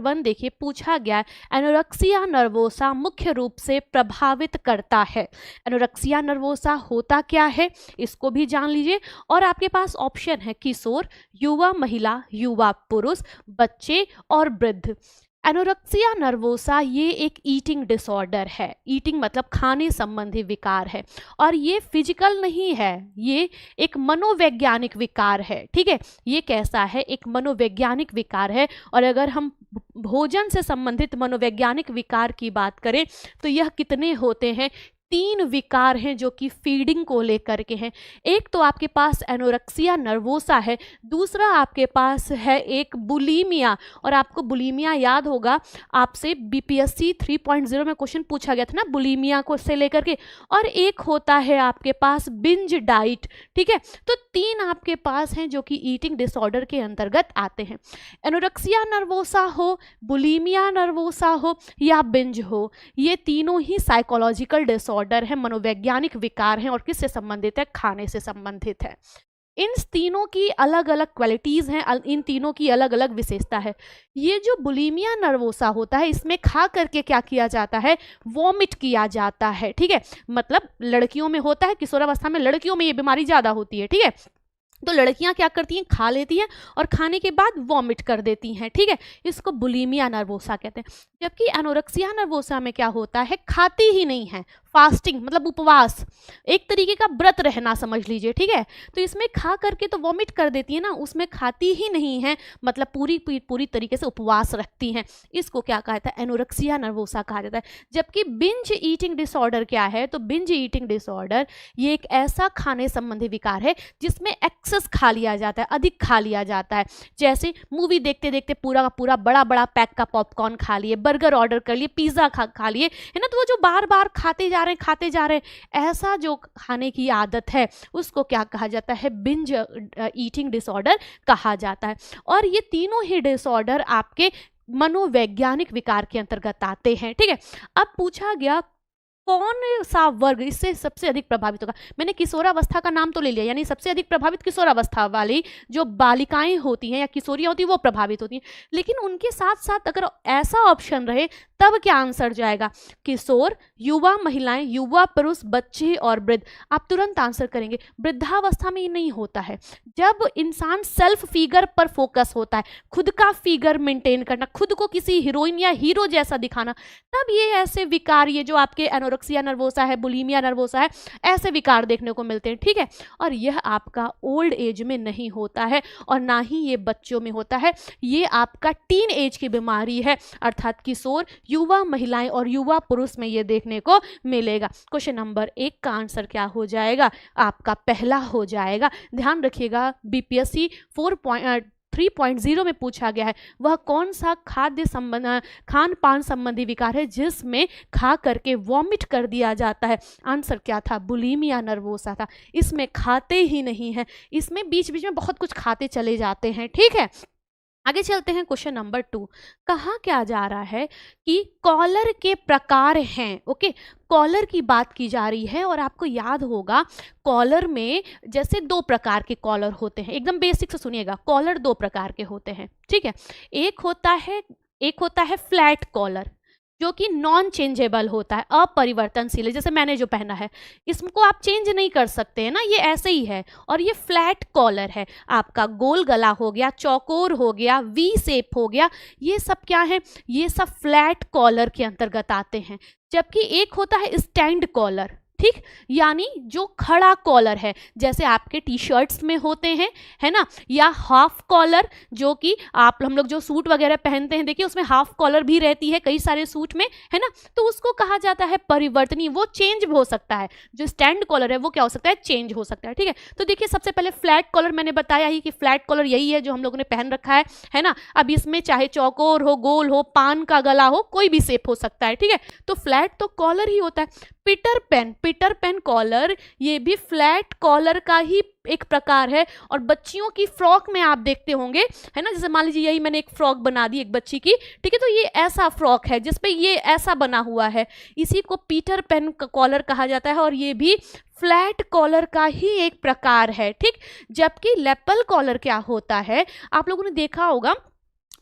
1 देखिए पूछा गया एनोरेक्सिया नर्वोसा मुख्य रूप से प्रभावित करता है। एनोरेक्सिया नर्वोसा होता क्या है इसको भी जान लीजिए। और आपके पास ऑप्शन है किशोर, युवा महिला, युवा पुरुष, बच्चे और वृद्ध। एनोरेक्सिया नर्वोसा ये एक ईटिंग डिसऑर्डर है। ईटिंग मतलब खाने संबंधी विकार है और ये फिजिकल नहीं है, ये एक मनोवैज्ञानिक विकार है। ठीक है, ये कैसा है, एक मनोवैज्ञानिक विकार है। और अगर हम भोजन से संबंधित मनोवैज्ञानिक विकार की बात करें तो यह कितने होते हैं, 3 विकार हैं जो कि फीडिंग को लेकर के हैं। एक तो आपके पास एनोरेक्सिया नर्वोसा है, दूसरा आपके पास है एक बुलीमिया। और आपको बुलीमिया याद होगा, आपसे बीपीएससी 3.0 में क्वेश्चन पूछा गया था ना बुलीमिया को से लेकर के। और एक होता है आपके पास बिंज डाइट। ठीक है, तो 3 आपके पास हैं जो कि ईटिंग डिसऑर्डर के अंतर्गत आते हैं। एनोरेक्सिया नर्वोसा हो, बुलीमिया नर्वोसा हो या बिंज हो, ये तीनों ही साइकोलॉजिकल डिसऑर्डर है, मनोवैज्ञानिक विकार हैं और किससे संबंधित है, खाने से संबंधित है। इन तीनों की अलग अलग क्वालिटीज हैं, इन तीनों की अलग अलग विशेषता है। ये जो बुलीमिया नर्वोसा होता है इसमें खा करके क्या किया जाता है, वॉमिट किया जाता है। ठीक है, मतलब लड़कियों में होता है, किशोरावस्था में लड़कियों में ये बीमारी ज्यादा होती है। ठीक है, तो लड़कियां क्या करती हैं, खा लेती हैं और खाने के बाद वॉमिट कर देती हैं। ठीक है, इसको बुलीमिया नर्वोसा कहते हैं। जबकि एनोरेक्सिया नर्वोसा में क्या होता है, खाती ही नहीं है, फास्टिंग मतलब उपवास, एक तरीके का व्रत रहना समझ लीजिए। ठीक है, तो इसमें खा करके तो वॉमिट कर देती है ना, उसमें खाती ही नहीं है, मतलब पूरी तरीके से उपवास रखती हैं। इसको क्या कहा जाता है, एनोरेक्सिया नर्वोसा कहा जाता है। जबकि बिंज ईटिंग डिसऑर्डर क्या है, तो बिंज ईटिंग डिसऑर्डर ये एक ऐसा खाने संबंधी विकार है जिसमें एक्सेस खा लिया जाता है, अधिक खा लिया जाता है। जैसे मूवी देखते देखते पूरा का पूरा बड़ा बड़ा पैक का पॉपकॉर्न खा लिए, बर्गर ऑर्डर कर लिए, पिज्जा खा लिए, है ना, तो वो जो बार बार खाते जा रहे हैं, ऐसा जो खाने की आदत है उसको क्या कहा जाता है, बिंज ईटिंग डिसऑर्डर कहा जाता है। और ये तीनों ही डिसऑर्डर आपके मनोवैज्ञानिक विकार के अंतर्गत आते हैं। ठीक है, अब पूछा गया कौन सा वर्ग इससे सबसे अधिक प्रभावित होगा। मैंने किशोरावस्था का नाम तो ले लिया, यानी सबसे अधिक प्रभावित किशोरावस्था वाली जो बालिकाएं होती हैं या किशोरियां होती हैं वो प्रभावित होती हैं। लेकिन उनके साथ साथ अगर ऐसा ऑप्शन रहे तब क्या आंसर जाएगा, किशोर, युवा महिलाएं, युवा पुरुष, बच्चे और वृद्ध। आप तुरंत आंसर करेंगे वृद्धावस्था में ये नहीं होता है। जब इंसान सेल्फ फिगर पर फोकस होता है, खुद का फिगर मेंटेन करना, खुद को किसी हीरोइन या हीरो जैसा दिखाना, तब ये ऐसे विकार, ये जो आपके एनोरेक्सिया नर्वोसा है, बुलीमिया नर्वोसा है, ऐसे विकार देखने को मिलते हैं। ठीक है, और यह आपका ओल्ड एज में नहीं होता है और ना ही ये बच्चों में होता है, ये आपका टीन एज की बीमारी है, अर्थात किशोर, युवा महिलाएं और युवा पुरुष में ये देखने को मिलेगा। क्वेश्चन नंबर 1 का आंसर क्या हो जाएगा, आपका पहला हो जाएगा। ध्यान रखिएगा, बीपीएससी 3.0 में पूछा गया है वह कौन सा खान पान संबंधी विकार है जिसमें खा करके वॉमिट कर दिया जाता है। आंसर क्या था, बुलीमिया नर्वोसा था। इसमें खाते ही नहीं है, इसमें बीच बीच में बहुत कुछ खाते चले जाते हैं। ठीक है, आगे चलते हैं। क्वेश्चन नंबर 2 कहा क्या जा रहा है कि कॉलर के प्रकार हैं। ओके, कॉलर की बात की जा रही है और आपको याद होगा कॉलर में जैसे 2 प्रकार के कॉलर होते हैं। एकदम बेसिक से सुनिएगा, कॉलर 2 प्रकार के होते हैं। ठीक है, एक होता है फ्लैट कॉलर जो कि नॉन चेंजेबल होता है, अपरिवर्तनशील है। जैसे मैंने जो पहना है इसको आप चेंज नहीं कर सकते हैं ना, ये ऐसे ही है। और ये फ्लैट कॉलर है, आपका गोल गला हो गया, चौकोर हो गया, वी शेप हो गया, ये सब क्या है, ये सब फ्लैट कॉलर के अंतर्गत आते हैं। जबकि एक होता है स्टैंड कॉलर, ठीक, यानी जो खड़ा कॉलर है, जैसे आपके टी शर्ट्स में होते हैं, है ना, या हाफ कॉलर जो कि हम लोग जो सूट वगैरह पहनते हैं, देखिए उसमें हाफ कॉलर भी रहती है कई सारे सूट में, है ना, तो उसको कहा जाता है परिवर्तनीय, वो चेंज हो सकता है। जो स्टैंड कॉलर है वो क्या हो सकता है, चेंज हो सकता है। ठीक है, तो देखिए सबसे पहले फ्लैट कॉलर मैंने बताया ही कि फ्लैट कॉलर यही है जो हम लोगों ने पहन रखा है ना। अब इसमें चाहे चौकोर हो, गोल हो, पान का गला हो, कोई भी शेप हो सकता है। ठीक है, तो फ्लैट तो कॉलर ही होता है। पीटर पेन कॉलर ये भी फ्लैट कॉलर का ही एक प्रकार है। और बच्चियों की फ्रॉक में आप देखते होंगे, है ना, जैसे मान लीजिए यही मैंने एक फ्रॉक बना दी एक बच्ची की, ठीक है, तो ये ऐसा फ्रॉक है जिसपे ये ऐसा बना हुआ है, इसी को पीटर पेन कॉलर कहा जाता है और ये भी फ्लैट कॉलर का ही एक प्रकार है। ठीक, जबकि लेपल कॉलर क्या होता है, आप लोगों ने देखा होगा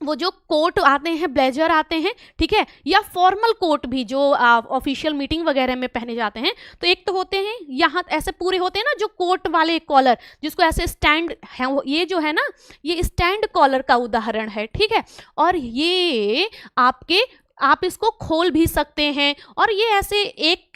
वो जो कोट आते हैं, ब्लेजर आते हैं, ठीक है, या फॉर्मल कोट भी जो ऑफिशियल मीटिंग वगैरह में पहने जाते हैं। तो एक तो होते हैं यहाँ ऐसे पूरे होते हैं ना जो कोट वाले कॉलर, जिसको ऐसे स्टैंड है, ये जो है ना ये स्टैंड कॉलर का उदाहरण है, ठीक है। और ये आपके आप इसको खोल भी सकते हैं और ये ऐसे एक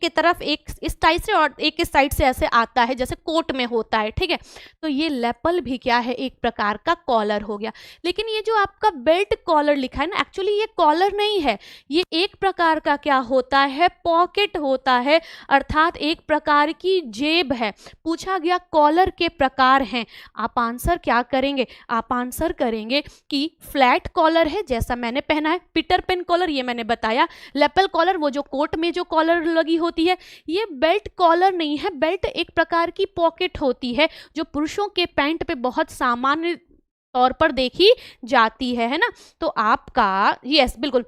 के तरफ एक इस साइड से और एक के साइड से ऐसे आता है जैसे कोट में होता है, ठीक है। तो ये लैपल भी क्या है, एक प्रकार का कॉलर हो गया। लेकिन ये जो आपका बेल्ट कॉलर लिखा है ना, एक्चुअली ये कॉलर नहीं है, ये एक प्रकार का क्या होता है, पॉकेट होता है, अर्थात एक प्रकार की जेब है। पूछा गया कॉलर के प्रकार हैं, आप आंसर क्या करेंगे, आप आंसर करेंगे कि फ्लैट कॉलर है जैसा मैंने पहना है, पीटर पेन कॉलर ये मैंने बताया, लेपल कॉलर वो जो कोट में जो कॉलर लगी होती है, ये बेल्ट कॉलर नहीं है। बेल्ट एक प्रकार की पॉकेट होती है जो पुरुषों के पैंट पे बहुत सामान्य तौर पर देखी जाती है ना। तो आपका यस बिल्कुल,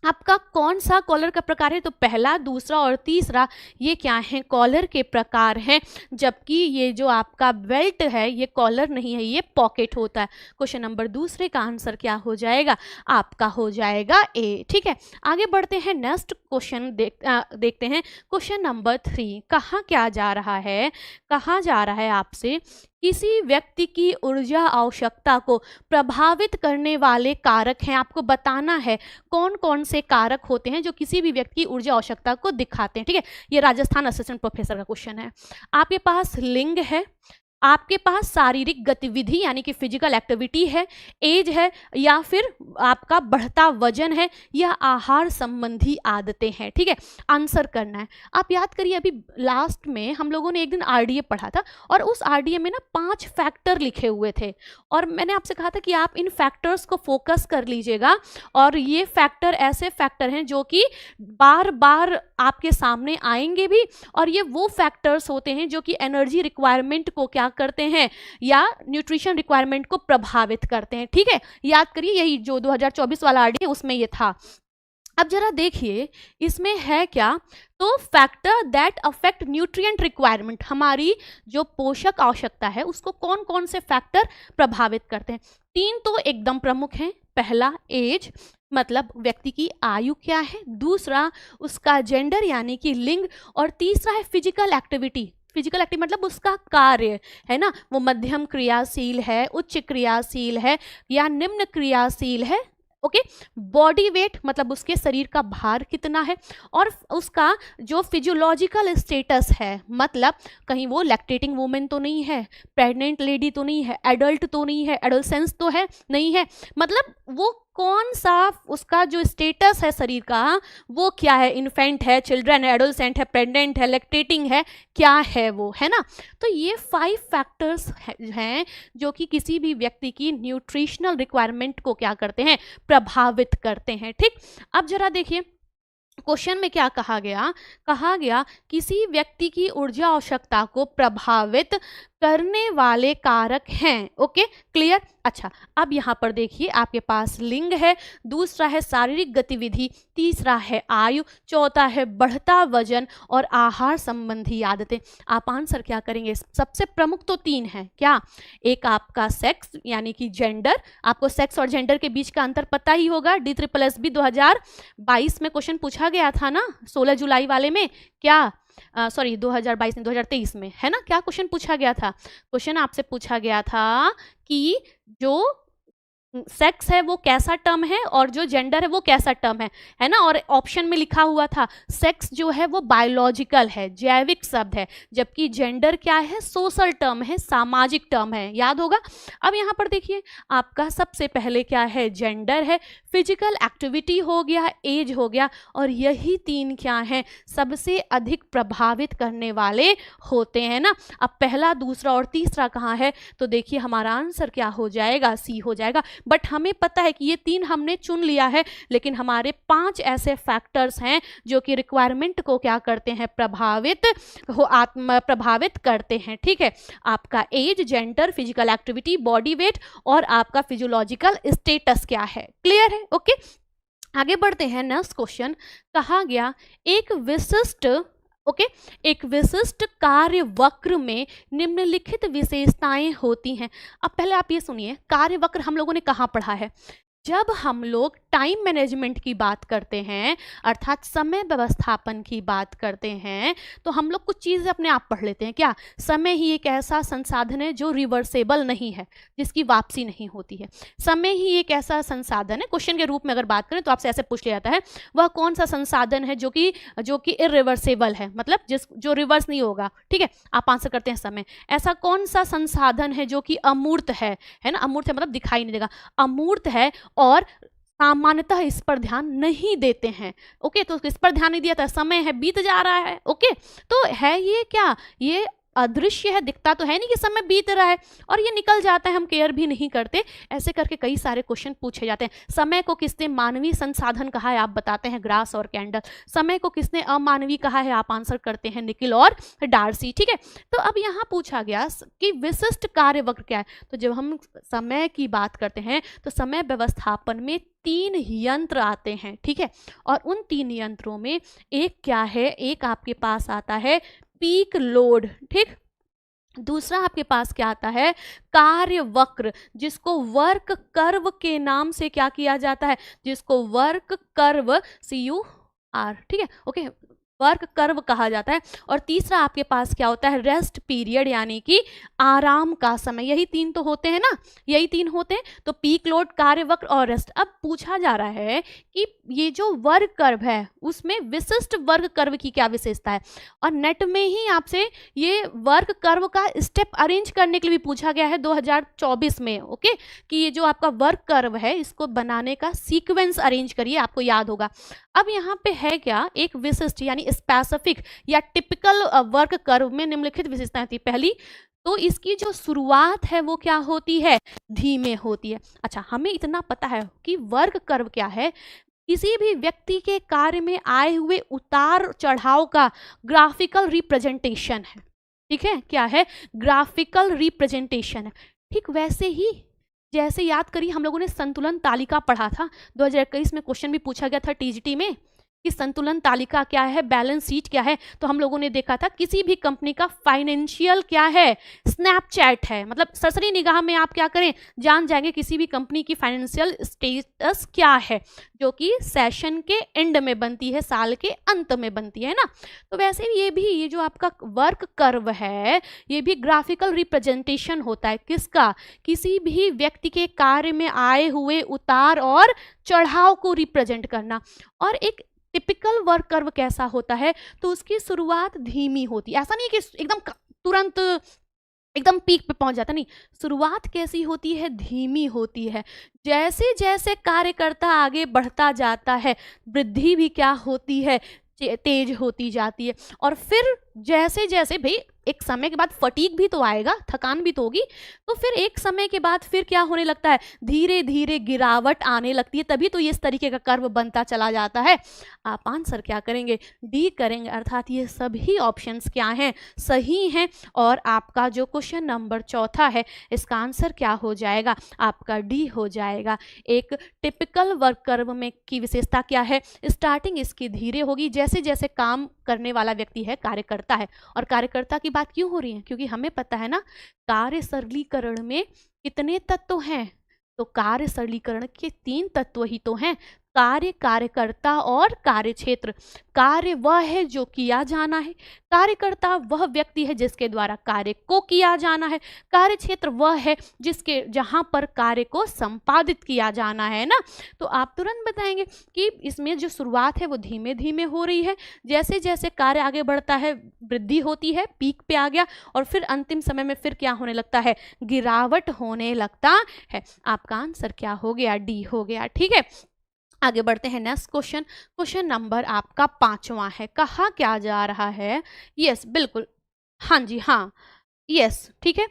आपका कौन सा कॉलर का प्रकार है, तो पहला, दूसरा और तीसरा ये क्या है, कॉलर के प्रकार हैं। जबकि ये जो आपका बेल्ट है ये कॉलर नहीं है, ये पॉकेट होता है। क्वेश्चन नंबर दूसरे का आंसर क्या हो जाएगा, आपका हो जाएगा ए, ठीक है। आगे बढ़ते हैं, नेक्स्ट क्वेश्चन देखते हैं। क्वेश्चन नंबर 3, कहाँ क्या जा रहा है, कहाँ जा रहा है आपसे, किसी व्यक्ति की ऊर्जा आवश्यकता को प्रभावित करने वाले कारक हैं। आपको बताना है कौन कौन से कारक होते हैं जो किसी भी व्यक्ति की ऊर्जा आवश्यकता को दिखाते हैं, ठीक है। ये राजस्थान असिस्टेंट प्रोफेसर का क्वेश्चन है। आपके पास लिंग है, आपके पास शारीरिक गतिविधि यानी कि फिजिकल एक्टिविटी है, एज है, या फिर आपका बढ़ता वजन है, या आहार संबंधी आदतें हैं, ठीक है। आंसर करना है। आप याद करिए अभी लास्ट में हम लोगों ने एक दिन आरडीए पढ़ा था और उस आरडीए में ना 5 फैक्टर लिखे हुए थे और मैंने आपसे कहा था कि आप इन फैक्टर्स को फोकस कर लीजिएगा। और ये फैक्टर ऐसे फैक्टर हैं जो कि बार बार आपके सामने आएंगे भी, और ये वो फैक्टर्स होते हैं जो कि एनर्जी रिक्वायरमेंट को क्या करते हैं या न्यूट्रिशन रिक्वायरमेंट को प्रभावित करते हैं, ठीक है। याद करिए यही जो 2024 वाला आरडीए उसमें ये था। अब जरा देखिए इसमें है क्या, तो factor that affect nutrient requirement, हमारी जो पोषक आवश्यकता है उसको कौन कौन से फैक्टर प्रभावित करते हैं। 3 तो एकदम प्रमुख हैं। पहला एज, मतलब व्यक्ति की आयु क्या है, दूसरा उसका जेंडर यानी कि लिंग, और तीसरा है फिजिकल एक्टिविटी। फिजिकल एक्टिविटी मतलब उसका कार्य है ना, वो मध्यम क्रियाशील है, उच्च क्रियाशील है या निम्न क्रियाशील है, ओके। बॉडी वेट मतलब उसके शरीर का भार कितना है, और उसका जो फिजियोलॉजिकल स्टेटस है, मतलब कहीं वो लैक्टेटिंग वुमेन तो नहीं है, प्रेग्नेंट लेडी तो नहीं है, एडल्ट तो नहीं है, एडोलसेंस तो है नहीं है, मतलब वो कौन सा उसका जो स्टेटस है शरीर का वो क्या है, इन्फेंट है, चिल्ड्रन है, एडोलसेंट है, प्रेग्नेंट है, लैक्टेटिंग है, क्या है वो, है ना। तो ये 5 फैक्टर्स हैं जो कि किसी भी व्यक्ति की न्यूट्रिशनल रिक्वायरमेंट को क्या करते हैं, प्रभावित करते हैं, ठीक। अब जरा देखिए क्वेश्चन में क्या कहा गया किसी व्यक्ति की ऊर्जा आवश्यकता को प्रभावित करने वाले कारक हैं, ओके क्लियर। अच्छा अब यहाँ पर देखिए आपके पास लिंग है, दूसरा है शारीरिक गतिविधि, तीसरा है आयु, चौथा है बढ़ता वजन और आहार संबंधी आदतें। आप आंसर क्या करेंगे, सबसे प्रमुख तो 3 है क्या, एक आपका सेक्स यानी कि जेंडर, आपको सेक्स और जेंडर के बीच का अंतर पता ही होगा, DSSB 2022 में क्वेश्चन पूछा गया था ना 16 जुलाई वाले में, क्या सॉरी 2022 में 2023 में, है ना, क्या क्वेश्चन पूछा गया था, क्वेश्चन आपसे पूछा गया था कि जो सेक्स है वो कैसा टर्म है और जो जेंडर है वो कैसा टर्म है ना। और ऑप्शन में लिखा हुआ था सेक्स जो है वो बायोलॉजिकल है, जैविक शब्द है, जबकि जेंडर क्या है, सोशल टर्म है, सामाजिक टर्म है, याद होगा। अब यहाँ पर देखिए आपका सबसे पहले क्या है, जेंडर है, फिजिकल एक्टिविटी हो गया, एज हो गया, और यही 3 क्या हैं, सबसे अधिक प्रभावित करने वाले होते हैं ना। अब पहला, दूसरा और तीसरा कहाँ है, तो देखिए हमारा आंसर क्या हो जाएगा, सी हो जाएगा। बट हमें पता है कि ये 3 हमने चुन लिया है, लेकिन हमारे 5 ऐसे फैक्टर्स हैं जो कि रिक्वायरमेंट को क्या करते हैं, प्रभावित करते हैं, ठीक है। आपका age, gender, physical activity, body weight और आपका फिजियोलॉजिकल स्टेटस क्या है, क्लियर है, ओके। आगे बढ़ते हैं, नेक्स्ट क्वेश्चन कहा गया एक विशिष्ट ओके। एक विशिष्ट कार्य वक्र में निम्नलिखित विशेषताएं होती हैं। अब पहले आप ये सुनिए, कार्य वक्र हम लोगों ने कहाँ पढ़ा है? जब हम लोग टाइम मैनेजमेंट की बात करते हैं, अर्थात समय व्यवस्थापन की बात करते हैं, तो हम लोग कुछ चीज़ें अपने आप पढ़ लेते हैं। क्या? समय ही एक ऐसा संसाधन है जो रिवर्सेबल नहीं है, जिसकी वापसी नहीं होती है। समय ही एक ऐसा संसाधन है, क्वेश्चन के रूप में अगर बात करें तो आपसे ऐसे पूछ लिया जाता है, वह कौन सा संसाधन है जो कि इरिवर्सेबल है, मतलब जो रिवर्स नहीं होगा। ठीक है, आप आंसर करते हैं समय। ऐसा कौन सा संसाधन है जो कि अमूर्त है ना? अमूर्त है मतलब दिखाई नहीं देगा, अमूर्त है और सामान्यतः इस पर ध्यान नहीं देते हैं। ओके, तो इस पर ध्यान नहीं दिया था, समय है, बीत जा रहा है। ओके, तो है ये क्या? ये अदृश्य है, दिखता तो है नहीं कि समय बीत रहा है, और ये निकल जाता है, हम केयर भी नहीं करते। ऐसे करके कई सारे क्वेश्चन पूछे जाते हैं। समय को किसने मानवीय संसाधन कहा है? आप बताते हैं ग्रास और कैंडल। समय को किसने अमानवीय कहा है? आप आंसर करते हैं निकिल और डार्सी। ठीक है, तो अब यहाँ पूछा गया कि विशिष्ट कार्य वक्र क्या है। तो जब हम समय की बात करते हैं तो समय व्यवस्थापन में 3 यंत्र आते हैं। ठीक है, और उन 3 यंत्रों में एक क्या है? एक आपके पास आता है पीक लोड। ठीक, दूसरा आपके पास क्या आता है? कार्य वक्र, जिसको वर्क कर्व के नाम से क्या किया जाता है? जिसको वर्क कर्व, CUR, ठीक है, ओके, वर्क कर्व कहा जाता है। और तीसरा आपके पास क्या होता है? रेस्ट पीरियड, यानी कि आराम का समय। यही 3 तो होते हैं ना, यही 3 होते हैं। तो पीक लोड, कार्य वक्र और रेस्ट। अब पूछा जा रहा है कि ये जो वर्ग कर्व है उसमें विशिष्ट वर्ग कर्व की क्या विशेषता है, और नेट में ही आपसे ये वर्ग कर्व का स्टेप अरेंज करने के लिए भी पूछा गया है 2024 में। ओके, कि ये जो आपका वर्ग कर्व है इसको बनाने का सीक्वेंस अरेंज करिए, आपको याद होगा। अब यहाँ पे है क्या? एक विशिष्ट यानी स्पेसिफिक या टिपिकल वर्ग कर्व में निम्नलिखित विशेषताएं होती है। पहली तो इसकी जो शुरुआत है वो क्या होती है? धीमे होती है। अच्छा, हमें इतना पता है कि वर्ग कर्व क्या है? किसी भी व्यक्ति के कार्य में आए हुए उतार चढ़ाव का ग्राफिकल रिप्रेजेंटेशन है। ठीक है, क्या है? ग्राफिकल रिप्रेजेंटेशन है। ठीक वैसे ही जैसे याद करिए हम लोगों ने संतुलन तालिका पढ़ा था, 2021 में क्वेश्चन भी पूछा गया था टीजीटी में कि संतुलन तालिका क्या है, बैलेंस शीट क्या है। तो हम लोगों ने देखा था किसी भी कंपनी का फाइनेंशियल क्या है? स्नैपचैट है। मतलब सरसरी निगाह में आप क्या करें? जान जाएंगे किसी भी कंपनी की फाइनेंशियल स्टेटस क्या है, जो कि सेशन के एंड में बनती है, साल के अंत में बनती है ना। तो वैसे ये जो आपका वर्क कर्व है ये भी ग्राफिकल रिप्रेजेंटेशन होता है। किसका? किसी भी व्यक्ति के कार्य में आए हुए उतार और चढ़ाव को रिप्रेजेंट करना। और एक टिपिकल वर्क कर्व कैसा होता है? तो उसकी शुरुआत धीमी होती है। ऐसा नहीं कि एकदम तुरंत एकदम पीक पे पहुंच जाता, नहीं। शुरुआत कैसी होती है? धीमी होती है। जैसे जैसे कार्यकर्ता आगे बढ़ता जाता है वृद्धि भी क्या होती है? तेज होती जाती है। और फिर जैसे जैसे भाई एक समय के बाद फटीग भी तो आएगा, थकान भी तो होगी, तो फिर एक समय के बाद फिर क्या होने लगता है? धीरे धीरे गिरावट आने लगती है। तभी तो ये इस तरीके का कर्व बनता चला जाता है। आप आंसर क्या करेंगे? डी करेंगे, अर्थात ये सभी ऑप्शंस क्या हैं? सही हैं। और आपका जो क्वेश्चन नंबर 4 है इसका आंसर क्या हो जाएगा? आपका डी हो जाएगा। एक टिपिकल वर्क कर्व में की विशेषता क्या है? स्टार्टिंग इसकी धीरे होगी, जैसे जैसे काम करने वाला व्यक्ति है कार्यकर्ता है। और कार्यकर्ता की बात क्यों हो रही है? क्योंकि हमें पता है ना कार्य सरलीकरण में कितने तत्व हैं। तो कार्य सरलीकरण के 3 तत्व ही तो हैं, कार्य, कार्यकर्ता और कार्यक्षेत्र। कार्य वह है जो किया जाना है, कार्यकर्ता वह व्यक्ति है जिसके द्वारा कार्य को किया जाना है, कार्यक्षेत्र वह है जहां पर कार्य को संपादित किया जाना है ना। तो आप तुरंत बताएंगे कि इसमें जो शुरुआत है वो धीमे धीमे हो रही है, जैसे जैसे कार्य आगे बढ़ता है वृद्धि होती है, पीक पे आ गया, और फिर अंतिम समय में फिर क्या होने लगता है? गिरावट होने लगता है। आपका आंसर क्या हो गया? डी हो गया। ठीक है, आगे बढ़ते हैं नेक्स्ट क्वेश्चन। क्वेश्चन नंबर आपका 5वां है। कहा क्या जा रहा है? यस, बिल्कुल, हाँ जी, हाँ, यस, ठीक है।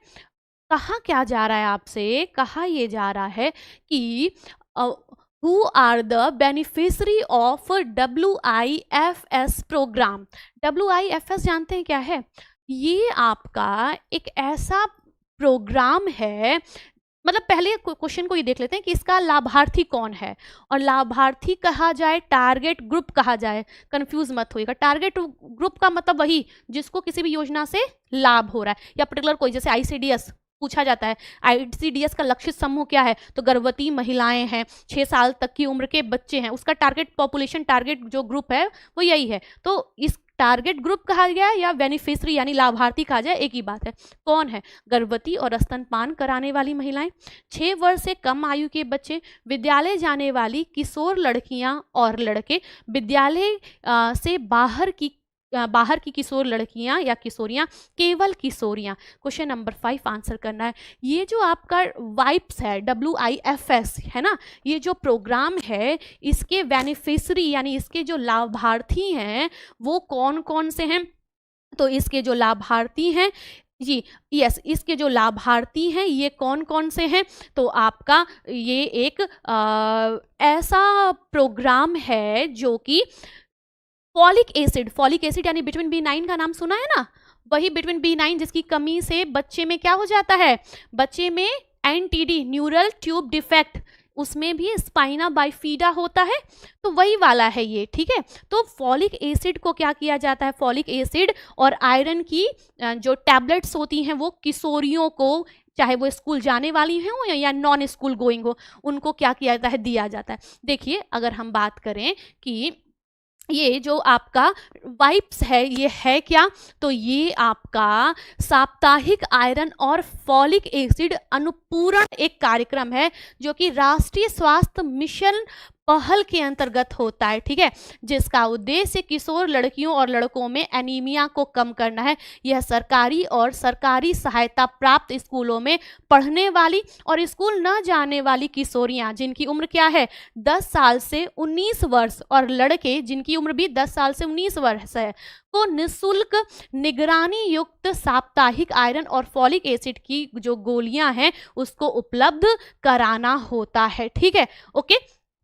कहा क्या जा रहा है आपसे? कहा ये जा रहा है कि who are the beneficiary of WIFS programme. WIFS जानते हैं क्या है? ये आपका एक ऐसा प्रोग्राम है मतलब पहले क्वेश्चन को ये देख लेते हैं कि इसका लाभार्थी कौन है, और लाभार्थी कहा जाए, टारगेट ग्रुप कहा जाए, कंफ्यूज मत होइएगा। टारगेट ग्रुप का मतलब वही जिसको किसी भी योजना से लाभ हो रहा है, या पर्टिकुलर कोई, जैसे आईसीडीएस पूछा जाता है, आईसीडीएस का लक्षित समूह क्या है, तो गर्भवती महिलाएं हैं, 6 साल तक की उम्र के बच्चे हैं, उसका टारगेट पॉपुलेशन, टारगेट जो ग्रुप है वो यही है। तो इस टारगेट ग्रुप कहा गया या बेनिफिशियरी यानी लाभार्थी कहा जाए, एक ही बात है। कौन है? गर्भवती और स्तनपान कराने वाली महिलाएं, 6 वर्ष से कम आयु के बच्चे, विद्यालय जाने वाली किशोर लड़कियां और लड़के, विद्यालय से बाहर की किशोर लड़कियां या किशोरियां, केवल किशोरियां। क्वेश्चन नंबर 5 आंसर करना है। ये जो आपका वाइप्स है, WIFS है ना, ये जो प्रोग्राम है, इसके बेनिफिशियरी यानी इसके जो लाभार्थी हैं वो कौन कौन से हैं? तो इसके जो लाभार्थी हैं जी, यस, इसके जो लाभार्थी हैं ये कौन कौन से हैं? तो आपका ये एक ऐसा प्रोग्राम है जो कि फॉलिक एसिड यानी विटामिन B9 का नाम सुना है ना, वही विटामिन B9 जिसकी कमी से बच्चे में क्या हो जाता है, बच्चे में NTD, न्यूरल ट्यूब डिफेक्ट, उसमें भी स्पाइना बाइफिडा होता है, तो वही वाला है ये, ठीक है। तो फॉलिक एसिड को क्या किया जाता है, फॉलिक एसिड और आयरन की जो टैबलेट्स होती हैं वो किशोरियों को, चाहे वो स्कूल जाने वाली हों या नॉन स्कूल गोइंग हो, उनको क्या किया जाता है, दिया जाता है। देखिए अगर हम बात करें कि ये जो आपका वाइप्स है ये है क्या, तो ये आपका साप्ताहिक आयरन और फॉलिक एसिड अनुपूरण एक कार्यक्रम है जो कि राष्ट्रीय स्वास्थ्य मिशन पहल के अंतर्गत होता है, ठीक है, जिसका उद्देश्य किशोर लड़कियों और लड़कों में एनीमिया को कम करना है। यह सरकारी और सरकारी सहायता प्राप्त स्कूलों में पढ़ने वाली और स्कूल न जाने वाली किशोरियां जिनकी उम्र क्या है 10 साल से 19 वर्ष, और लड़के जिनकी उम्र भी 10 साल से 19 वर्ष है, को निःशुल्क निगरानी युक्त साप्ताहिक आयरन और फॉलिक एसिड की जो गोलियां हैं उसको उपलब्ध कराना होता है, ठीक है। ओके,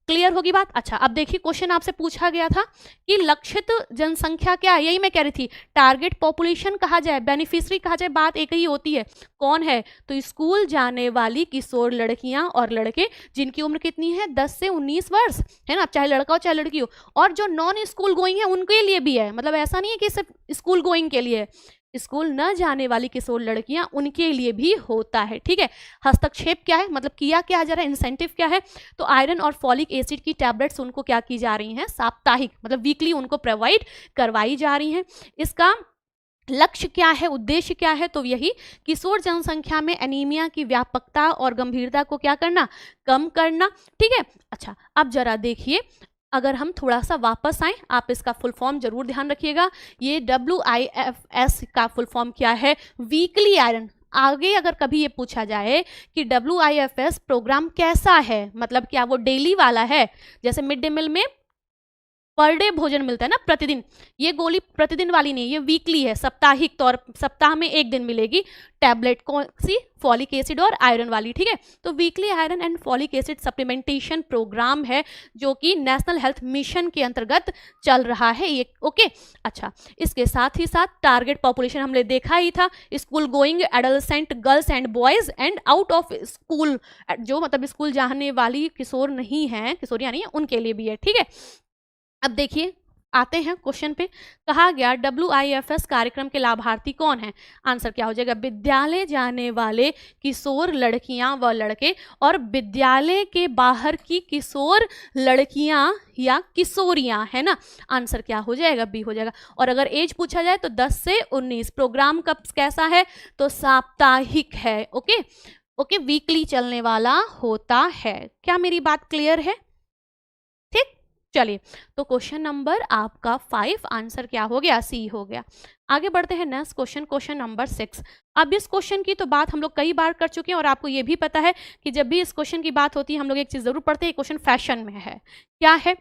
क्लियर होगी बात। अच्छा, अब देखिए क्वेश्चन आपसे पूछा गया था कि लक्षित जनसंख्या क्या है, यही मैं कह रही थी, टारगेट पॉपुलेशन कहा जाए, बेनिफिशियरी कहा जाए, बात एक ही होती है। कौन है? तो स्कूल जाने वाली किशोर लड़कियां और लड़के जिनकी उम्र कितनी है 10 से 19 वर्ष, है ना, चाहे लड़का हो चाहे लड़की हो, और जो नॉन स्कूल गोइंग है उनके लिए भी है, मतलब ऐसा नहीं है कि सिर्फ स्कूल गोइंग के लिए, स्कूल न जाने वाली किशोर लड़कियां उनके लिए भी होता है, ठीक है। हस्तक्षेप क्या है, मतलब किया क्या जा रहा है, इंसेंटिव क्या है, तो आयरन और फॉलिक एसिड की टैबलेट्स उनको क्या की जा रही हैं, साप्ताहिक मतलब वीकली उनको प्रोवाइड करवाई जा रही हैं। इसका लक्ष्य क्या है, उद्देश्य क्या है, तो यही किशोर जनसंख्या में एनीमिया की व्यापकता और गंभीरता को क्या करना, कम करना, ठीक है। अच्छा, अब जरा देखिए, अगर हम थोड़ा सा वापस आएं, आप इसका फुल फॉर्म जरूर ध्यान रखिएगा। ये WIFS का फुल फॉर्म क्या है, वीकली आयरन। आगे अगर कभी ये पूछा जाए कि WIFS प्रोग्राम कैसा है, मतलब क्या वो डेली वाला है, जैसे मिड डे मील में पर डे भोजन मिलता है ना प्रतिदिन, ये गोली प्रतिदिन वाली नहीं, ये वीकली है, साप्ताहिक तौर, सप्ताह में एक दिन मिलेगी टैबलेट, कौन सी, फॉलिक एसिड और आयरन वाली, ठीक है। तो weekly iron and folic acid supplementation programme है जो कि नेशनल हेल्थ मिशन के अंतर्गत चल रहा है ये, ओके। अच्छा, इसके साथ ही साथ टारगेट पॉपुलेशन हमने देखा ही था, school going adolescent girls and boys and out of school, जो मतलब स्कूल जाने वाली किशोर नहीं है, किशोरियां नहीं है, उनके लिए भी है, ठीक है। अब देखिए आते हैं क्वेश्चन पे, कहा गया WIFS कार्यक्रम के लाभार्थी कौन है, आंसर क्या हो जाएगा, विद्यालय जाने वाले किशोर लड़कियां व लड़के और विद्यालय के बाहर की किशोर लड़कियां या किशोरियां, है ना, आंसर क्या हो जाएगा, बी हो जाएगा। और अगर एज पूछा जाए तो 10 से 19, प्रोग्राम कब कैसा है, तो साप्ताहिक है, ओके ओके, वीकली चलने वाला होता है। क्या मेरी बात क्लियर है? ठीक, चलिए, तो क्वेश्चन नंबर आपका 5 आंसर क्या हो गया, सी हो गया। आगे बढ़ते हैं नेक्स्ट क्वेश्चन, क्वेश्चन नंबर 6। अब इस क्वेश्चन की तो बात हम लोग कई बार कर चुके हैं और आपको ये भी पता है कि जब भी इस क्वेश्चन की बात होती है हम लोग एक चीज जरूर पढ़ते हैं, क्वेश्चन फैशन में है। क्या है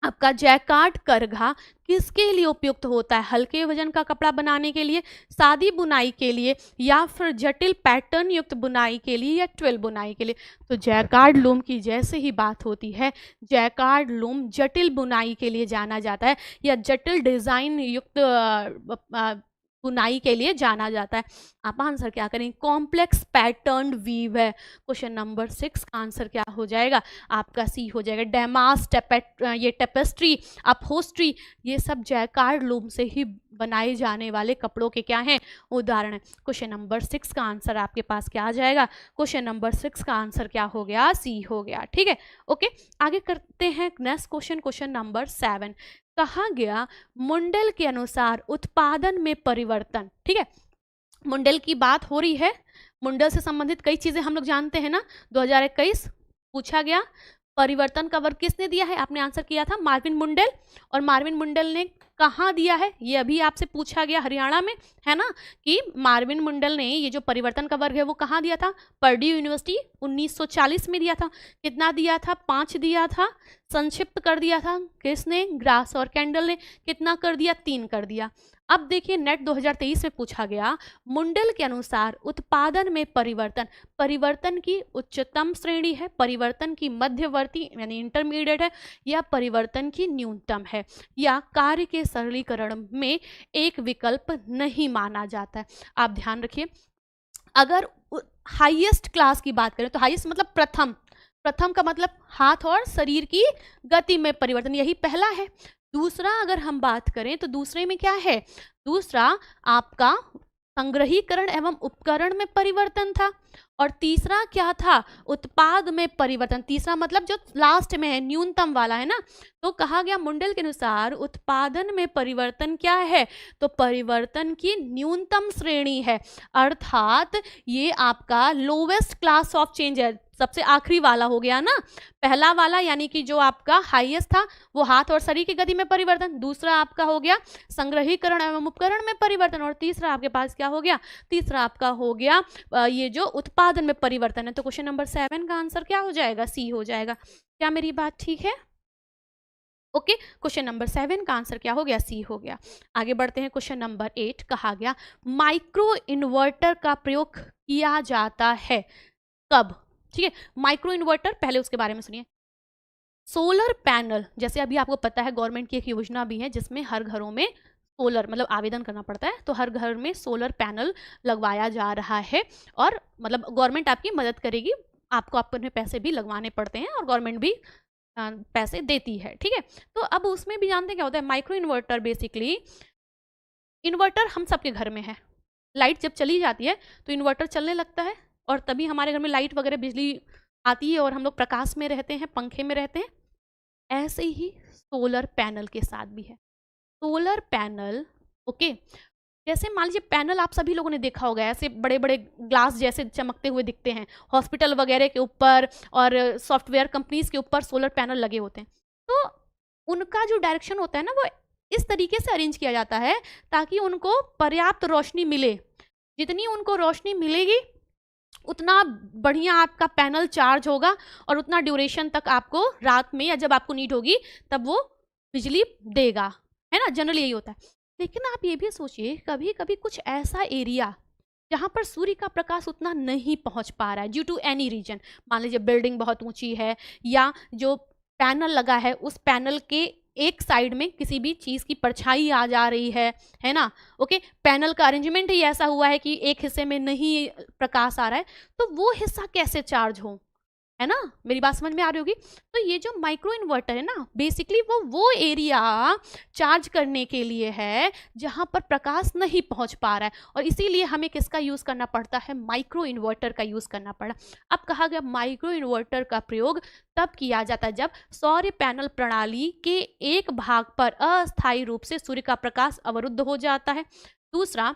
आपका, जैकार्ड करघा किसके लिए उपयुक्त होता है, हल्के वजन का कपड़ा बनाने के लिए, सादी बुनाई के लिए, या फिर जटिल पैटर्न युक्त बुनाई के लिए, या ट्विल बुनाई के लिए। तो जैकार्ड लूम की जैसे ही बात होती है, जैकार्ड लूम जटिल बुनाई के लिए जाना जाता है, या जटिल डिजाइन युक्त बुनाई के लिए जाना जाता है। आप आंसर क्या करेंगे, कॉम्प्लेक्स पैटर्न वीव है। क्वेश्चन नंबर 6 का आंसर क्या हो जाएगा, आपका सी हो जाएगा। डेमास, ये टेपेस्ट्री, अपहोस्ट्री, ये सब जैकार्ड लूम से ही बनाए जाने वाले कपड़ों के क्या हैं, उदाहरण है। क्वेश्चन नंबर 6 का आंसर आपके पास क्या आ जाएगा, क्वेश्चन नंबर 6 का आंसर क्या हो गया, सी हो गया। ठीक है, ओके, आगे करते हैं नेक्स्ट क्वेश्चन, क्वेश्चन नंबर 7। कहा गया मुंडल के अनुसार उत्पादन में परिवर्तन। ठीक है, मुंडल की बात हो रही है, मुंडल से संबंधित कई चीजें हम लोग जानते हैं ना। 2021 पूछा गया, परिवर्तन का वर्ग किसने दिया है, आपने आंसर किया था मार्विन मुंडल। और मार्विन मुंडल ने कहाँ दिया है, ये अभी आपसे पूछा गया, हरियाणा में, है ना, कि मार्विन मुंडल ने ये जो परिवर्तन का वर्ग है वो कहाँ दिया था, पर्ड्यू यूनिवर्सिटी 1940 में दिया था। कितना दिया था, 5 दिया था। संक्षिप्त कर दिया था किसने, ग्रास और कैंडल ने। कितना कर दिया, 3 कर दिया। अब देखिए नेट 2023 में पूछा गया, मुंडल के अनुसार उत्पादन में परिवर्तन, परिवर्तन की उच्चतम श्रेणी है, परिवर्तन की मध्यवर्ती यानी इंटरमीडिएट है, या परिवर्तन की न्यूनतम है, या कार्य के सरलीकरण में एक विकल्प नहीं माना जाता है। आप ध्यान रखिए, अगर हाईएस्ट क्लास की बात करें तो हाईएस्ट मतलब प्रथम, प्रथम का मतलब हाथ और शरीर की गति में परिवर्तन, यही पहला है। दूसरा अगर हम बात करें तो दूसरे में क्या है, दूसरा आपका संग्रहीकरण एवं उपकरण में परिवर्तन था। और तीसरा क्या था, उत्पाद में परिवर्तन। तीसरा मतलब जो लास्ट में है, न्यूनतम वाला है ना। तो कहा गया मुंडल के अनुसार उत्पादन में परिवर्तन क्या है, तो परिवर्तन की न्यूनतम श्रेणी है, अर्थात ये आपका लोवेस्ट क्लास ऑफ चेंज है, सबसे आखिरी वाला हो गया ना। पहला वाला यानी कि जो आपका हाईएस्ट था वो हाथ और शरीर की गति में परिवर्तन, दूसरा आपका हो गया संग्रहीकरण एवं उपकरण में परिवर्तन, और तीसरा आपके पास क्या हो गया, तीसरा आपका हो गया ये जो उत्पादन में परिवर्तन है। तो क्वेश्चन नंबर 7 का आंसर क्या हो जाएगा, सी हो जाएगा। क्या मेरी बात ठीक है, ओके, क्वेश्चन नंबर 7 का आंसर क्या हो गया, सी हो गया। आगे बढ़ते हैं, क्वेश्चन नंबर 8 कहा गया माइक्रो इन्वर्टर का प्रयोग किया जाता है कब। ठीक है, माइक्रो इन्वर्टर, पहले उसके बारे में सुनिए। सोलर पैनल, जैसे अभी आपको पता है गवर्नमेंट की एक योजना भी है जिसमें हर घरों में सोलर मतलब आवेदन करना पड़ता है, तो हर घर में सोलर पैनल लगवाया जा रहा है। और मतलब गवर्नमेंट आपकी मदद करेगी, आपको अपने पैसे भी लगवाने पड़ते हैं और गवर्नमेंट भी पैसे देती है। ठीक है, तो अब उसमें भी जानते हैं क्या होता है, माइक्रो इन्वर्टर बेसिकली, इन्वर्टर हम सबके घर में है, लाइट जब चली जाती है तो इन्वर्टर चलने लगता है और तभी हमारे घर में लाइट वगैरह बिजली आती है और हम लोग प्रकाश में रहते हैं, पंखे में रहते हैं। ऐसे ही सोलर पैनल के साथ भी है। सोलर पैनल, ओके, जैसे मान लीजिए पैनल आप सभी लोगों ने देखा होगा, ऐसे बड़े बड़े ग्लास जैसे चमकते हुए दिखते हैं, हॉस्पिटल वगैरह के ऊपर और सॉफ्टवेयर कंपनीज के ऊपर सोलर पैनल लगे होते हैं। तो उनका जो डायरेक्शन होता है ना, वो इस तरीके से अरेंज किया जाता है ताकि उनको पर्याप्त रोशनी मिले। जितनी उनको रोशनी मिलेगी उतना बढ़िया आपका पैनल चार्ज होगा और उतना ड्यूरेशन तक आपको रात में या जब आपको नीड होगी तब वो बिजली देगा, है ना, जनरली यही होता है। लेकिन आप ये भी सोचिए, कभी कभी कुछ ऐसा एरिया जहाँ पर सूर्य का प्रकाश उतना नहीं पहुँच पा रहा है ड्यू टू एनी रीजन, मान लीजिए बिल्डिंग बहुत ऊंची है या जो पैनल लगा है उस पैनल के एक साइड में किसी भी चीज़ की परछाई आ जा रही है ना, ओके, पैनल का अरेंजमेंट ही ऐसा हुआ है कि एक हिस्से में नहीं प्रकाश आ रहा है, तो वो हिस्सा कैसे चार्ज हो, है ना, मेरी बात समझ में आ रही होगी। तो ये जो माइक्रो इन्वर्टर है ना, बेसिकली वो एरिया चार्ज करने के लिए है जहां पर प्रकाश नहीं पहुंच पा रहा है, और इसीलिए हमें किसका यूज़ करना पड़ता है, माइक्रो इन्वर्टर का यूज़ करना पड़ा। अब कहा गया माइक्रो इन्वर्टर का प्रयोग तब किया जाता है जब सौर पैनल प्रणाली के एक भाग पर अस्थायी रूप से सूर्य का प्रकाश अवरुद्ध हो जाता है। दूसरा,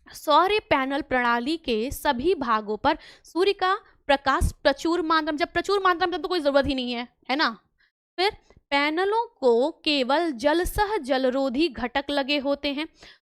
सौर पैनल प्रणाली के सभी भागों पर सूर्य का प्रकाश प्रचुर मात्रा में, जब प्रचुर मात्रा में तब तो कोई जरूरत ही नहीं है ना। फिर पैनलों को केवल जलसह जलरोधी घटक लगे होते हैं।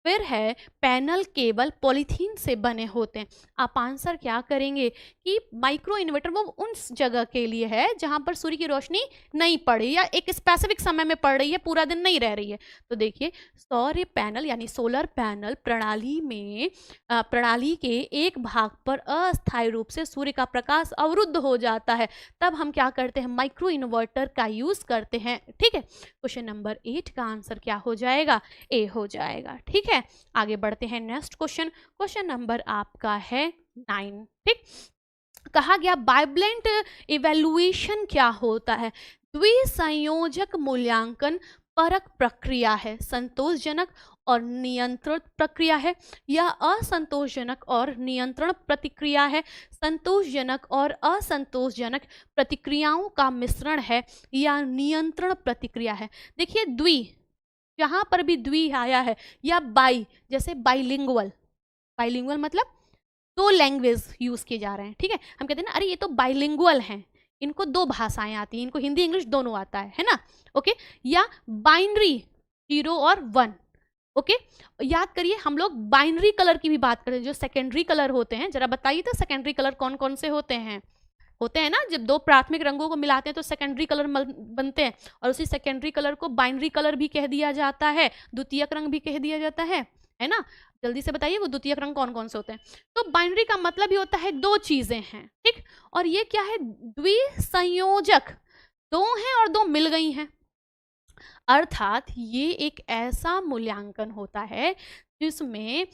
फिर है पैनल केवल पॉलीथीन से बने होते हैं। आप आंसर क्या करेंगे कि माइक्रो इन्वर्टर वो उन जगह के लिए है जहां पर सूर्य की रोशनी नहीं पड़ रही या एक स्पेसिफिक समय में पड़ रही है, पूरा दिन नहीं रह रही है। तो देखिए सौर पैनल यानी सोलर पैनल प्रणाली में प्रणाली के एक भाग पर अस्थायी रूप से सूर्य का प्रकाश अवरुद्ध हो जाता है, तब हम क्या करते हैं, माइक्रो इन्वर्टर का यूज करते हैं। ठीक है, क्वेश्चन नंबर 8 का आंसर क्या हो जाएगा, ए हो जाएगा। ठीक है, है, आगे बढ़ते हैं नेक्स्ट क्वेश्चन। क्वेश्चन नंबर आपका है 9। ठीक, कहा गया बाइब्लेंट इवेल्युएशन क्या होता है? द्विसंयोजक मूल्यांकन परक प्रक्रिया है, संतोषजनक और नियंत्रित प्रक्रिया है, या असंतोषजनक और नियंत्रण प्रतिक्रिया है, संतोषजनक और असंतोषजनक प्रतिक्रियाओं का मिश्रण है, या नियंत्रण प्रतिक्रिया है? देखिए द्वि, जहां पर भी द्वि आया है, या बाई, जैसे बाइलिंगुअल, बाइलिंगुअल मतलब दो लैंग्वेज यूज किए जा रहे हैं। ठीक है, हम कहते हैं ना अरे ये तो बाइलिंगुअल हैं, इनको दो भाषाएं आती हैं, इनको हिंदी इंग्लिश दोनों आता है ना। ओके, या बाइनरी 0 और 1। ओके, याद करिए हम लोग बाइनरी कलर की भी बात करते हैं, जो सेकेंडरी कलर होते हैं। जरा बताइए तो सेकेंडरी कलर कौन कौन से होते हैं? होते हैं ना, जब दो प्राथमिक रंगों को मिलाते हैं तो सेकेंडरी कलर बनते हैं, और उसी सेकेंडरी कलर को बाइनरी कलर भी कह दिया जाता है, द्वितीयक रंग भी कह दिया जाता है ना। जल्दी से बताइए वो द्वितीयक रंग कौन कौन से होते हैं? तो बाइनरी का मतलब ही होता है दो चीजें हैं। ठीक, और ये क्या है? द्विसंयोजक, दो हैं और दो मिल गई हैं, अर्थात ये एक ऐसा मूल्यांकन होता है जिसमें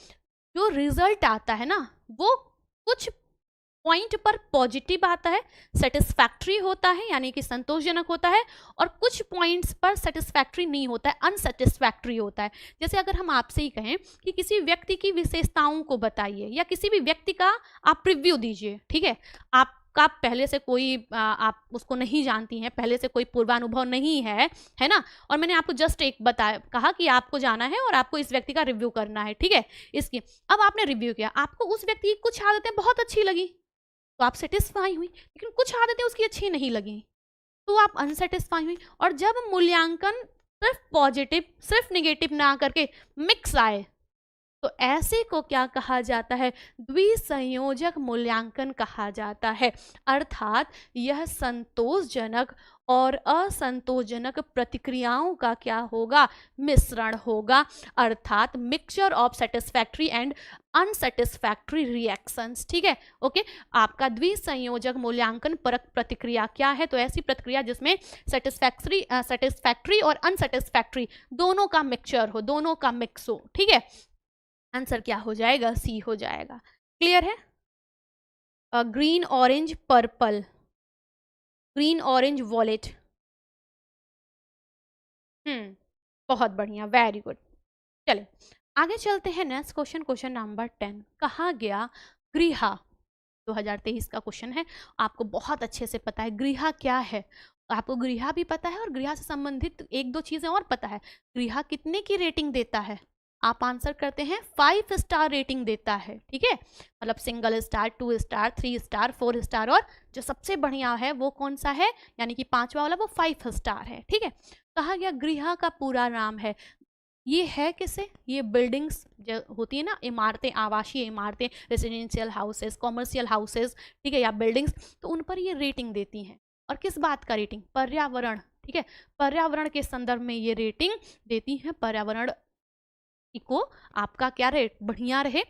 जो रिजल्ट आता है ना वो कुछ पॉइंट पर पॉजिटिव आता है, सेटिस्फैक्ट्री होता है यानी कि संतोषजनक होता है, और कुछ पॉइंट्स पर सेटिस्फैक्ट्री नहीं होता है, अनसेटिस्फैक्ट्री होता है। जैसे अगर हम आपसे ही कहें कि किसी व्यक्ति की विशेषताओं को बताइए, या किसी भी व्यक्ति का आप रिव्यू दीजिए, ठीक है, आपका पहले से कोई आप उसको नहीं जानती हैं, पहले से कोई पूर्वानुभव नहीं है ना, और मैंने आपको जस्ट एक बताया, कहा कि आपको जाना है और आपको इस व्यक्ति का रिव्यू करना है, ठीक है, इसकी। अब आपने रिव्यू किया, आपको उस व्यक्ति की कुछ आदतें बहुत अच्छी लगी तो आप सेटिस्फाई हुई, लेकिन कुछ आदतें उसकी अच्छी नहीं लगी तो आप अनसेटिस्फाई हुई। और जब मूल्यांकन सिर्फ पॉजिटिव सिर्फ निगेटिव ना करके मिक्स आए तो ऐसे को क्या कहा जाता है? द्विसंयोजक मूल्यांकन कहा जाता है, अर्थात यह संतोषजनक और असंतोषजनक प्रतिक्रियाओं का क्या होगा? मिश्रण होगा, अर्थात mixture of satisfactory and unsatisfactory reactions. ठीक है, ओके। आपका द्विसंयोजक मूल्यांकन परक प्रतिक्रिया क्या है? तो ऐसी प्रतिक्रिया जिसमें सेटिस्फैक्ट्री और अनसेटिस्फैक्ट्री दोनों का मिक्सचर हो, दोनों का मिक्स हो। ठीक है, आंसर क्या हो जाएगा? सी हो जाएगा। क्लियर है? Green orange purple, green orange wallet. बहुत बढ़िया, वेरी गुड। चले आगे चलते हैं नेक्स्ट क्वेश्चन, क्वेश्चन नंबर 10। कहा गया गृहा, 2023 का क्वेश्चन है, आपको बहुत अच्छे से पता है गृहा क्या है, आपको गृहा भी पता है और गृहा से संबंधित एक दो चीजें और पता है। गृहा कितने की रेटिंग देता है? आप आंसर करते हैं 5 स्टार रेटिंग देता है। ठीक है, मतलब single star, 2 star, 3 star, 4 star, और जो सबसे बढ़िया है वो कौन सा है, यानी कि 5वां वाला, वो 5 स्टार है। ठीक है, कहा गया गृहा का पूरा नाम है, ये है किसे? ये बिल्डिंग्स जो होती है ना, इमारतें, आवासीय इमारतें, रेजिडेंशियल हाउसेस, कॉमर्शियल हाउसेस, ठीक है, या बिल्डिंग्स, तो उन पर ये रेटिंग देती हैं। और किस बात का रेटिंग? पर्यावरण। ठीक है, पर्यावरण के संदर्भ में ये रेटिंग देती हैं, पर्यावरण को आपका क्या रहे? बढ़िया रहे,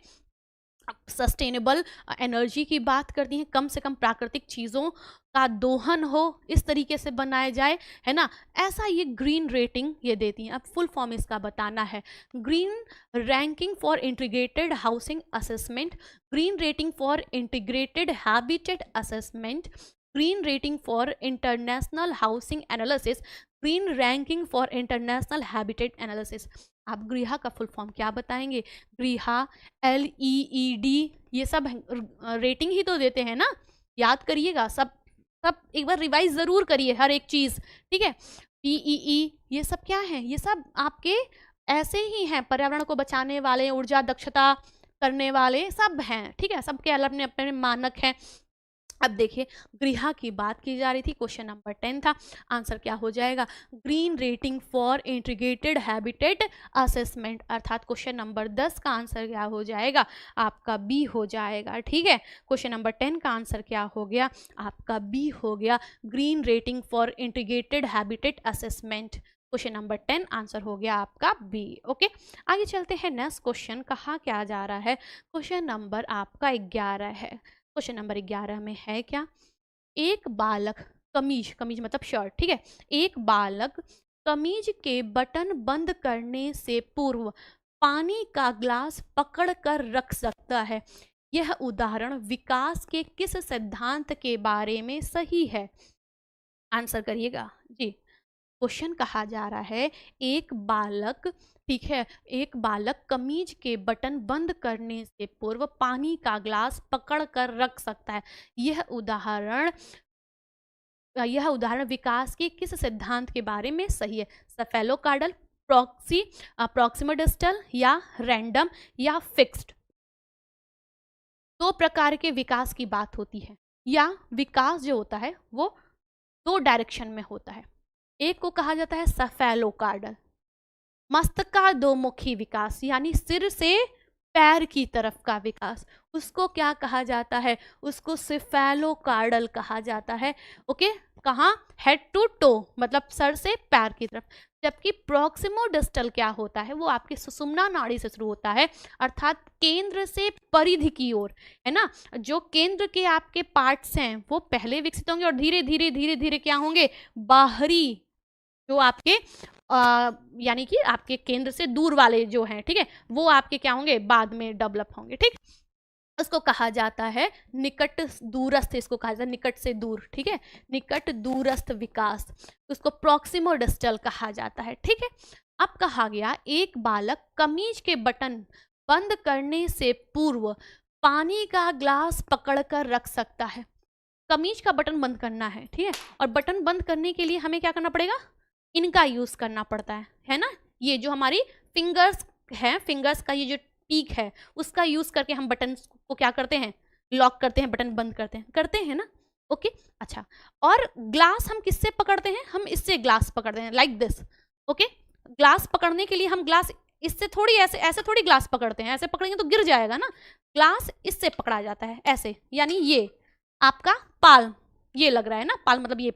सस्टेनेबल एनर्जी की बात करती हैं, कम से कम प्राकृतिक चीज़ों का दोहन हो, इस तरीके से बनाए जाए, है ना, ऐसा ये ग्रीन रेटिंग ये देती हैं। अब फुल फॉर्म इसका बताना है, green ranking for integrated housing assessment, green rating for integrated habitat assessment, green rating for international housing analysis, green ranking for international habitat analysis. आप गृहा का फुल फॉर्म क्या बताएंगे? गृहा, LEED, ये सब रेटिंग ही तो देते हैं ना, याद करिएगा, सब सब एक बार रिवाइज जरूर करिए हर एक चीज। ठीक है, PEE, ये सब क्या है? ये सब आपके ऐसे ही हैं, पर्यावरण को बचाने वाले, ऊर्जा दक्षता करने वाले सब हैं। ठीक है, सबके अपने अपने मानक हैं। अब देखिए गृहा की बात की जा रही थी, क्वेश्चन नंबर 10 था, आंसर क्या हो जाएगा? Green rating for integrated habitat assessment, अर्थात क्वेश्चन नंबर 10 का आंसर क्या हो जाएगा? आपका बी हो जाएगा। ठीक है, क्वेश्चन नंबर 10 का आंसर क्या हो गया? आपका बी हो गया, green rating for integrated habitat assessment. Question number 10 answer हो गया आपका बी। ओके, आगे चलते हैं नेक्स्ट क्वेश्चन। कहा क्या जा रहा है? क्वेश्चन नंबर आपका 11 है। क्वेश्चन नंबर 11 में है क्या? एक बालक कमीज, कमीज मतलब शर्ट, ठीक है, एक बालक कमीज के बटन बंद करने से पूर्व पानी का ग्लास पकड़ कर रख सकता है, यह उदाहरण विकास के किस सिद्धांत के बारे में सही है? आंसर करिएगा जी। क्वेश्चन कहा जा रहा है, एक बालक, ठीक है, एक बालक कमीज के बटन बंद करने से पूर्व पानी का ग्लास पकड़ कर रख सकता है, यह उदाहरण विकास के किस सिद्धांत के बारे में सही है? सेफेलोकार्डल, प्रॉक्सिमल डिस्टल या रैंडम या फिक्स्ड? दो प्रकार के विकास की बात होती है, या विकास जो होता है वो दो डायरेक्शन में होता है। एक को कहा जाता है सेफेलोकार्डल, मस्तकाधोमुखी विकास, यानी सिर से पैर की तरफ का विकास, उसको क्या कहा जाता है? उसको सेफेलोकार्डल कहा जाता है। ओके, कहाँ? हेड टू टो, मतलब सर से पैर की तरफ। जबकि प्रॉक्सिमोडिस्टल क्या होता है? वो आपके सुषुम्ना नाड़ी से शुरू होता है, अर्थात केंद्र से परिधि की ओर, है ना। जो केंद्र के आपके पार्ट्स हैं वो पहले विकसित होंगे और धीरे धीरे धीरे धीरे क्या होंगे? बाहरी, जो आपके यानी कि आपके केंद्र से दूर वाले जो हैं, ठीक है, वो आपके क्या होंगे? बाद में डेवलप होंगे, ठीक। उसको कहा जाता है निकट दूरस्थ, इसको कहा जाता है निकट से दूर, ठीक है, निकट दूरस्थ विकास, उसको प्रॉक्सिमोडिस्टल कहा जाता है, ठीक है। अब कहा गया, एक बालक कमीज के बटन बंद करने से पूर्व पानी का ग्लास पकड़कर रख सकता है। कमीज का बटन बंद करना है, ठीक है, और बटन बंद करने के लिए हमें क्या करना पड़ेगा? इनका यूज करना पड़ता है ना। ये जो हमारी फिंगर्स है, फिंगर्स का ये जो टीक है, उसका यूज करके हम बटन को क्या करते हैं? लॉक करते हैं, बटन बंद करते हैं ना। ओके, अच्छा, और ग्लास हम किससे पकड़ते हैं? हम इससे ग्लास पकड़ते हैं, लाइक दिस। ओके, ग्लास पकड़ने के लिए हम ग्लास इससे थोड़ी, ऐसे ऐसे थोड़ी ग्लास पकड़ते हैं, ऐसे पकड़ेंगे तो गिर जाएगा ना। ग्लास इससे पकड़ा जाता है, ऐसे, यानी ये आपका पाल्म, ये लग रहा है ना, पाल्म मतलब ये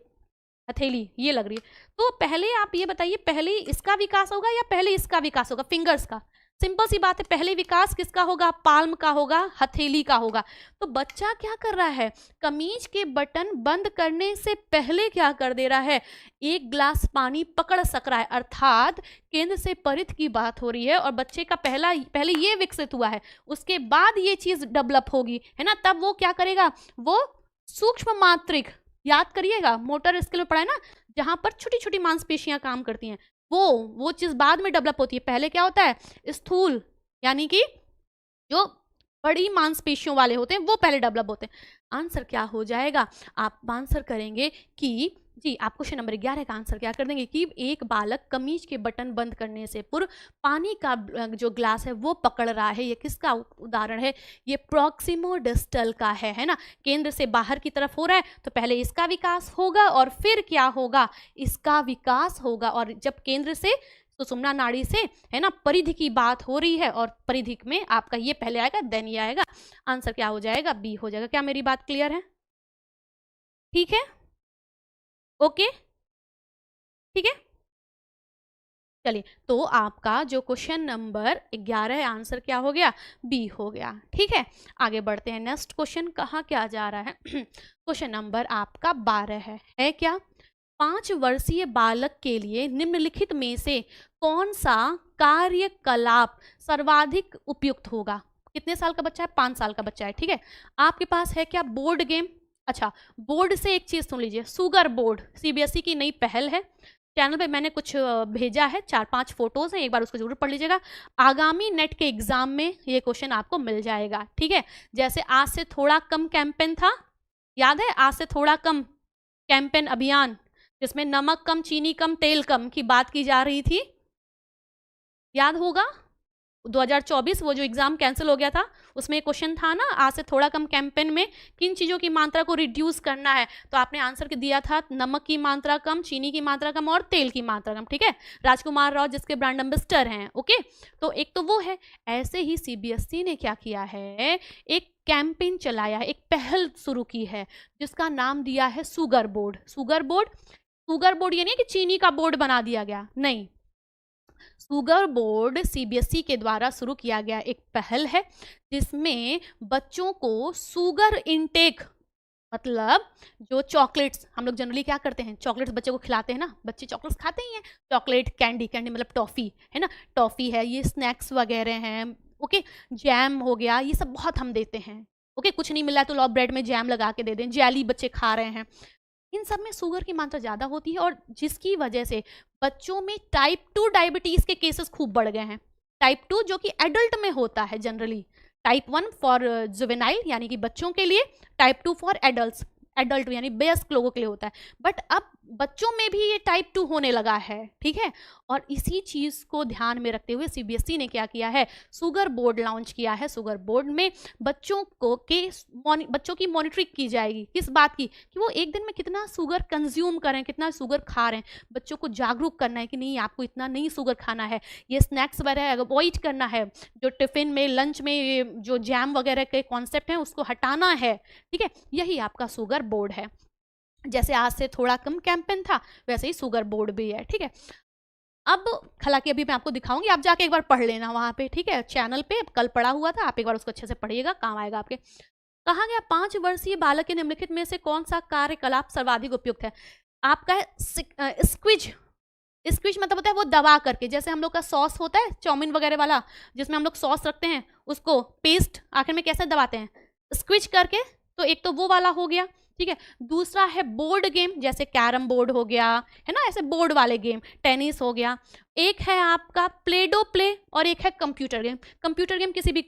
हथेली ये लग रही है। तो पहले आप ये बताइए, पहले इसका विकास होगा या पहले इसका विकास होगा? फिंगर्स का। सिंपल सी बात है, पहले विकास किसका होगा? पाल्म का होगा, हथेली का होगा। तो बच्चा क्या कर रहा है? कमीज के बटन बंद करने से पहले क्या कर दे रहा है? एक ग्लास पानी पकड़ सक रहा है, अर्थात केंद्र से परिध की बात हो रही है और बच्चे का पहले ये विकसित हुआ है, उसके बाद ये चीज डेवलप होगी, है ना। तब वो क्या करेगा? वो सूक्ष्म मात्रिक, याद करिएगा, मोटर स्किल में पढ़ा है ना, जहां पर छोटी छोटी मांसपेशियां काम करती हैं, वो चीज बाद में डेवलप होती है। पहले क्या होता है? स्थूल, यानी कि जो बड़ी मांसपेशियों वाले होते हैं वो पहले डेवलप होते हैं। आंसर क्या हो जाएगा? आप आंसर करेंगे कि जी, आप क्वेश्चन नंबर 11 का आंसर क्या कर देंगे कि एक बालक कमीज के बटन बंद करने से पूर्व पानी का जो ग्लास है वो पकड़ रहा है। ये किसका उदाहरण है? ये प्रॉक्सिमोडिस्टल का है ना। केंद्र से बाहर की तरफ हो रहा है तो पहले इसका विकास होगा और फिर क्या होगा? इसका विकास होगा। और जब केंद्र से सुषुम्ना नाड़ी से, है ना, परिधि की बात हो रही है और परिधि में आपका ये पहले आएगा, देन ये आएगा। आंसर क्या हो जाएगा? बी हो जाएगा। क्या मेरी बात क्लियर है? ठीक है, ओके, ठीक है, चलिए। तो आपका जो क्वेश्चन नंबर 11 है, आंसर क्या हो गया? बी हो गया। ठीक है, आगे बढ़ते हैं। नेक्स्ट क्वेश्चन कहाँ क्या जा रहा है? क्वेश्चन नंबर आपका 12 है क्या? 5 वर्षीय बालक के लिए निम्नलिखित में से कौन सा कार्यकलाप सर्वाधिक उपयुक्त होगा? कितने साल का बच्चा है? 5 साल का बच्चा है, ठीक है। आपके पास है क्या? Board game. अच्छा, बोर्ड से एक चीज सुन लीजिए, सुगर बोर्ड सीबीएसई की नई पहल है। चैनल पे मैंने कुछ भेजा है, 4-5 फोटोज हैं, एक बार उसको जरूर पढ़ लीजिएगा। आगामी नेट के एग्जाम में ये क्वेश्चन आपको मिल जाएगा, ठीक है। जैसे आज से थोड़ा कम कैंपेन था, याद है? आज से थोड़ा कम कैंपेन अभियान, जिसमें नमक कम, चीनी कम, तेल कम की बात की जा रही थी, याद होगा। 2024 वो जो एग्जाम कैंसिल हो गया था, उसमें क्वेश्चन था ना, आज से थोड़ा कम कैंपेन में किन चीज़ों की मात्रा को रिड्यूस करना है। तो आपने आंसर दिया था नमक की मात्रा कम, चीनी की मात्रा कम और तेल की मात्रा कम, ठीक है। राजकुमार राव जिसके ब्रांड एम्बेसडर हैं, ओके। तो एक तो वो है। ऐसे ही सीबीएसई ने क्या किया है? एक कैंपेन चलाया है, एक पहल शुरू की है, जिसका नाम दिया है sugar board. Sugar board, sugar board ये नहीं कि चीनी का बोर्ड बना दिया गया, नहीं। सुगर बोर्ड सीबीएसई के द्वारा शुरू किया गया एक पहल है, जिसमें बच्चों को सुगर इनटेक मतलब जो चॉकलेट्स हम लोग जनरली क्या करते हैं, चॉकलेट्स बच्चे को खिलाते हैं ना, बच्चे चॉकलेट्स खाते ही हैं, चॉकलेट, कैंडी, कैंडी मतलब टॉफ़ी है ना, टॉफ़ी है, ये स्नैक्स वगैरह हैं, ओके, जैम हो गया, ये सब बहुत हम देते हैं, ओके, कुछ नहीं मिल रहा है तो लो ब्रेड में जैम लगा के दे दें, जेली बच्चे खा रहे हैं, इन सब में शुगर की मात्रा ज़्यादा होती है और जिसकी वजह से बच्चों में टाइप 2 डायबिटीज़ के केसेस खूब बढ़ गए हैं। टाइप 2 जो कि एडल्ट में होता है जनरली, टाइप 1 फॉर जुवेनाइल यानी कि बच्चों के लिए, टाइप 2 फॉर एडल्ट, एडल्ट यानी वयस्क लोगों के लिए होता है, बट अब बच्चों में भी ये टाइप 2 होने लगा है, ठीक है। और इसी चीज़ को ध्यान में रखते हुए सीबीएसई ने क्या किया है, शुगर बोर्ड लॉन्च किया है। शुगर बोर्ड में बच्चों की मॉनिटरिंग की जाएगी, किस बात की, कि वो एक दिन में कितना शुगर कंज्यूम करें, कितना शुगर खा रहे हैं, बच्चों को जागरूक करना है कि नहीं आपको इतना नहीं शुगर खाना है, ये स्नैक्स वगैरह अवॉइड करना है, जो टिफ़िन में लंच में जो जैम वगैरह के कॉन्सेप्ट हैं उसको हटाना है, ठीक है। यही आपका शुगर बोर्ड है। जैसे आज से थोड़ा कम कैंपेन था वैसे ही शुगर बोर्ड भी है, ठीक है। अब हालांकि अभी मैं आपको दिखाऊंगी, आप जाके एक बार पढ़ लेना वहां पे, ठीक है, चैनल पे कल पढ़ा हुआ था, आप एक बार उसको अच्छे से पढ़िएगा, काम आएगा आपके। कहा गया 5 वर्षीय बालक के निम्नलिखित में से कौन सा कार्यकलाप सर्वाधिक उपयुक्त है। आपका है स्क्विज, स्क्विज मतलब होता है वो दबा करके, जैसे हम लोग का सॉस होता है चाउमीन वगैरह वाला जिसमें हम लोग सॉस रखते हैं, उसको पेस्ट आखिर में कैसे दबाते हैं, स्क्विज करके, तो एक तो वो वाला हो गया, ठीक है। दूसरा है बोर्ड गेम, जैसे कैरम बोर्ड हो गया, है ना, ऐसे बोर्ड वाले गेम, टेनिस हो गया। एक है आपका प्ले डो प्ले और एक है कंप्यूटर गेम। कंप्यूटर गेम किसी भी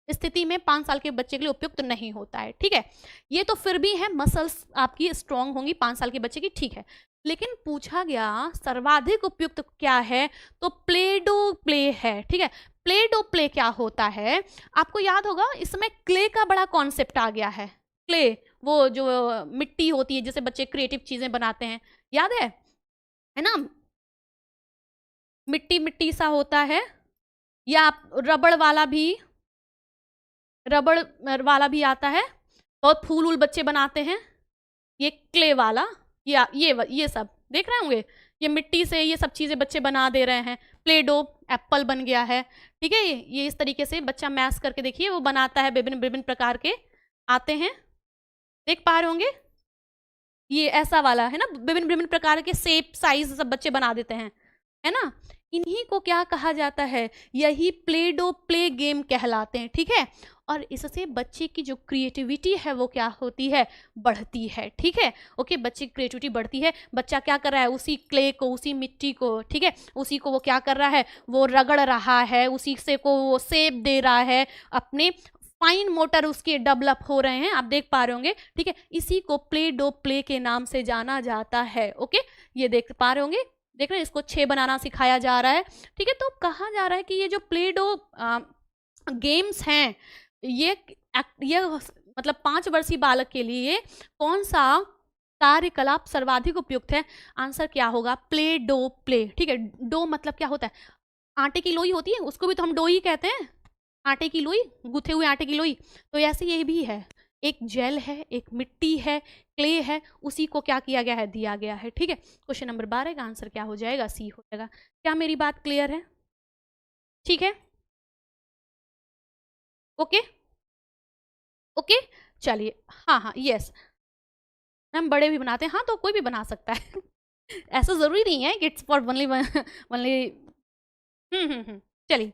स्थिति में 5 साल के बच्चे के लिए उपयुक्त नहीं होता है, ठीक है। ये तो फिर भी है, मसल्स आपकी स्ट्रांग होंगी 5 साल के बच्चे की, ठीक है। लेकिन पूछा गया सर्वाधिक उपयुक्त क्या है, तो प्ले डो प्ले है, ठीक है। प्ले डो प्ले क्या होता है, आपको याद होगा इसमें क्ले का बड़ा कॉन्सेप्ट आ गया है। क्ले वो जो मिट्टी होती है जिससे बच्चे क्रिएटिव चीजें बनाते हैं, याद है ना, मिट्टी मिट्टी सा होता है, या रबड़ वाला भी आता है, बहुत फूल वूल बच्चे बनाते हैं, ये क्ले वाला, या ये सब देख रहे होंगे, ये मिट्टी से ये सब चीज़ें बच्चे बना दे रहे हैं। प्ले डो एप्पल बन गया है, ठीक है, ये इस तरीके से बच्चा मैश करके देखिए वो बनाता है, विभिन्न विभिन्न प्रकार के आते हैं, देख पा रहे होंगे, ये ऐसा वाला है ना, विभिन्न विभिन्न प्रकार के शेप साइज सब बच्चे बना देते हैं, है ना। इन्हीं को क्या कहा जाता है, यही प्ले डो प्ले गेम कहलाते हैं, ठीक है। और इससे बच्चे की जो क्रिएटिविटी है वो क्या होती है, बढ़ती है, ठीक है। ओके, बच्चे की क्रिएटिविटी बढ़ती है, बच्चा क्या कर रहा है, उसी क्ले को, उसी मिट्टी को, ठीक है, उसी को वो क्या कर रहा है, वो रगड़ रहा है, उसी से को वो शेप दे रहा है, अपने फाइन मोटर उसके डेवलप हो रहे हैं, आप देख पा रहे होंगे, ठीक है। इसी को प्ले डो प्ले के नाम से जाना जाता है, ओके, ये देख पा रहे होंगे, देख रहे हैं, इसको 6 बनाना सिखाया जा रहा है, ठीक है। तो कहा जा रहा है कि ये जो प्ले डो गेम्स हैं, ये मतलब 5 वर्षीय बालक के लिए कौन सा कार्यकलाप सर्वाधिक उपयुक्त है, आंसर क्या होगा, प्ले डो प्ले, ठीक है। डो मतलब क्या होता है, आटे की लोई होती है, उसको भी तो हम डो ही कहते हैं, आटे की लोई, गूथे हुए आटे की लोई, तो ऐसे ये भी है, एक जेल है, एक मिट्टी है, क्ले है, उसी को क्या किया गया है, दिया गया है, ठीक है। क्वेश्चन नंबर 12 का आंसर क्या हो जाएगा, सी हो जाएगा। क्या मेरी बात क्लियर है, ठीक है, ओके ओके, चलिए, हाँ हाँ यस, हम बड़े भी बनाते हैं, हाँ तो कोई भी बना सकता है ऐसा जरूरी नहीं है कि इट्स फॉर ओनली ओनली, चलिए,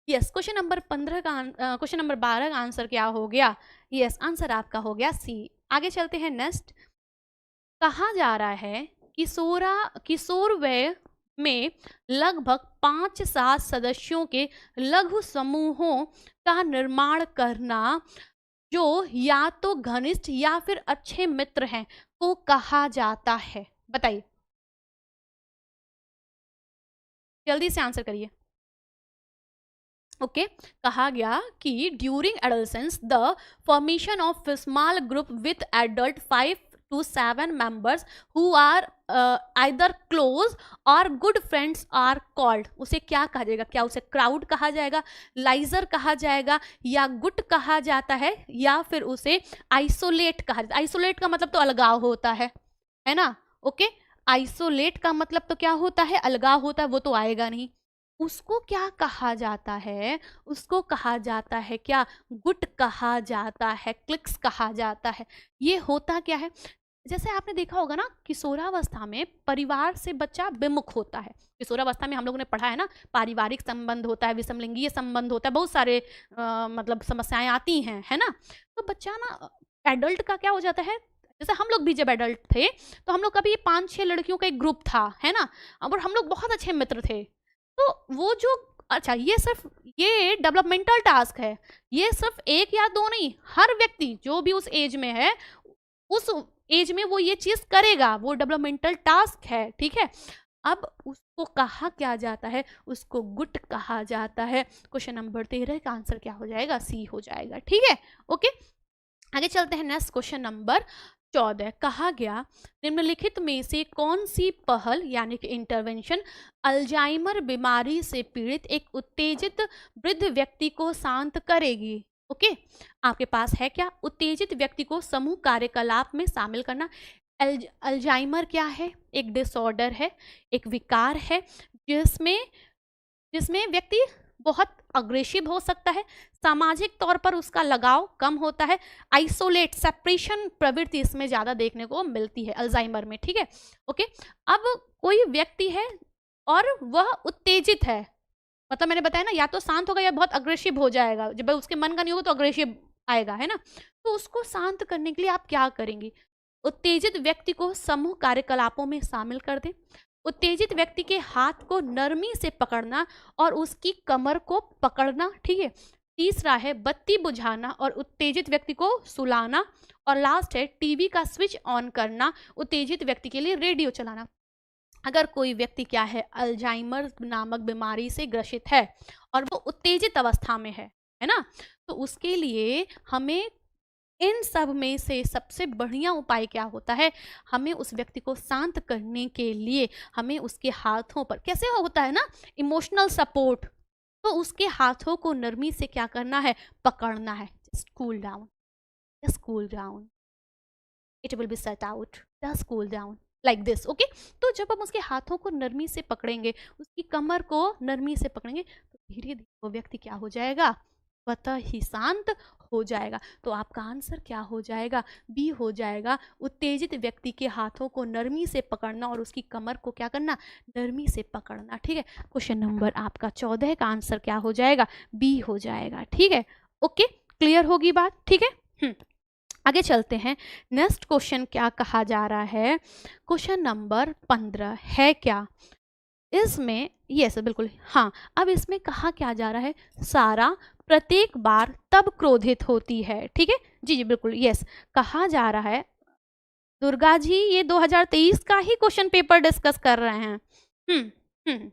यस, क्वेश्चन नंबर 15 का क्वेश्चन नंबर 12 का आंसर क्या हो गया, यस, आंसर आपका हो गया सी। आगे चलते हैं, नेक्स्ट कहा जा रहा है किशोर वय में लगभग 5-7 सदस्यों के लघु समूहों का निर्माण करना, जो या तो घनिष्ठ या फिर अच्छे मित्र हैं, को कहा जाता है, बताइए, जल्दी से आंसर करिए। ओके, कहा गया कि during adolescence the formation of small group with adult 5 to 7 members who are either close or good friends are called, उसे क्या कहा जाएगा, क्या उसे क्राउड कहा जाएगा, लाइजर कहा जाएगा, या गुट कहा जाता है, या फिर उसे आइसोलेट कहा जाता है। आइसोलेट का मतलब तो अलगाव होता है ना, ओके, आइसोलेट का मतलब तो क्या होता है, अलगाव होता है, वो तो आएगा नहीं। उसको क्या कहा जाता है? उसको कहा जाता है क्या? गुट कहा जाता है, क्लिक्स कहा जाता है। ये होता क्या है? जैसे आपने देखा होगा ना, किशोरावस्था में परिवार से बच्चा विमुख होता है। किशोरावस्था में हम लोगों ने पढ़ा है ना, पारिवारिक संबंध होता है, विषमलिंगीय संबंध होता है, बहुत सारे मतलब समस्याएं आती हैं, है ना? तो बच्चा ना एडल्ट का क्या हो जाता है, जैसे हम लोग भी जब एडल्ट थे तो हम लोग का भी 5-6 लड़कियों का एक ग्रुप था, है ना? और हम लोग बहुत अच्छे मित्र थे। तो वो जो, अच्छा ये सिर्फ ये डेवलपमेंटल टास्क है, ये सिर्फ एक या दो नहीं, हर व्यक्ति जो भी उस एज में है, उस एज में वो ये चीज करेगा, वो डेवलपमेंटल टास्क है, ठीक है। अब उसको कहा क्या जाता है? उसको गुट कहा जाता है। क्वेश्चन नंबर 13 का आंसर क्या हो जाएगा? सी हो जाएगा, ठीक है। ओके, आगे चलते हैं। नेक्स्ट क्वेश्चन नंबर 14, कहा गया निम्नलिखित में से कौन सी पहल यानी कि इंटरवेंशन अल्जाइमर बीमारी से पीड़ित एक उत्तेजित वृद्ध व्यक्ति को शांत करेगी? ओके, आपके पास है क्या? उत्तेजित व्यक्ति को समूह कार्यकलाप में शामिल करना। अल्जाइमर क्या है? एक डिसऑर्डर है, एक विकार है, जिसमें जिसमें व्यक्ति बहुत अग्रेसिव हो सकता है, सामाजिक तौर पर उसका लगाव कम होता है, आइसोलेट सेपरेशन प्रवृत्ति इसमें ज़्यादा देखने को मिलती है अल्जाइमर में, ठीक है। ओके, अब कोई व्यक्ति है और वह उत्तेजित है, मतलब मैंने बताया ना, या तो शांत होगा या बहुत अग्रेसिव हो जाएगा, जब उसके मन का नहीं होगा तो अग्रेसिव आएगा, है ना? तो उसको शांत करने के लिए आप क्या करेंगे? उत्तेजित व्यक्ति को समूह कार्यकलापों में शामिल कर दें, उत्तेजित व्यक्ति के हाथ को नरमी से पकड़ना और उसकी कमर को पकड़ना, ठीक है। तीसरा है बत्ती बुझाना और उत्तेजित व्यक्ति को सुलाना, और लास्ट है टीवी का स्विच ऑन करना, उत्तेजित व्यक्ति के लिए रेडियो चलाना। अगर कोई व्यक्ति क्या है, अल्जाइमर नामक बीमारी से ग्रसित है और वो उत्तेजित अवस्था में है ना, तो उसके लिए हमें इन सब में से सबसे बढ़िया उपाय क्या होता है? हमें उस व्यक्ति को शांत करने के लिए हमें उसके हाथों पर, कैसे होता है ना, इमोशनल सपोर्ट, तो उसके हाथों को नरमी से क्या करना है? पकड़ना है। Just cool down, just cool down, it will be set out, just cool down like this. Okay, तो जब हम उसके हाथों को नरमी से पकड़ेंगे, उसकी कमर को नरमी से पकड़ेंगे, तो धीरे धीरे वो व्यक्ति क्या हो जाएगा? स्वतः ही शांत हो जाएगा। तो आपका आंसर क्या हो जाएगा? बी हो जाएगा। उत्तेजित व्यक्ति के हाथों को नरमी से पकड़ना और उसकी कमर को क्या करना? नरमी से पकड़ना, ठीक है। क्वेश्चन नंबर आपका 14 का आंसर क्या हो जाएगा? बी हो जाएगा, ठीक है। ओके, क्लियर होगी बात, ठीक है। आगे चलते हैं। नेक्स्ट क्वेश्चन क्या कहा जा रहा है? क्वेश्चन नंबर 15 है क्या इसमें? यस बिल्कुल, हाँ। अब इसमें कहा क्या जा रहा है? सारा प्रत्येक बार तब क्रोधित होती है, ठीक है। जी जी बिल्कुल, यस, कहा जा रहा है। दुर्गा जी, ये 2023 का ही क्वेश्चन पेपर डिस्कस कर रहे हैं। हम्म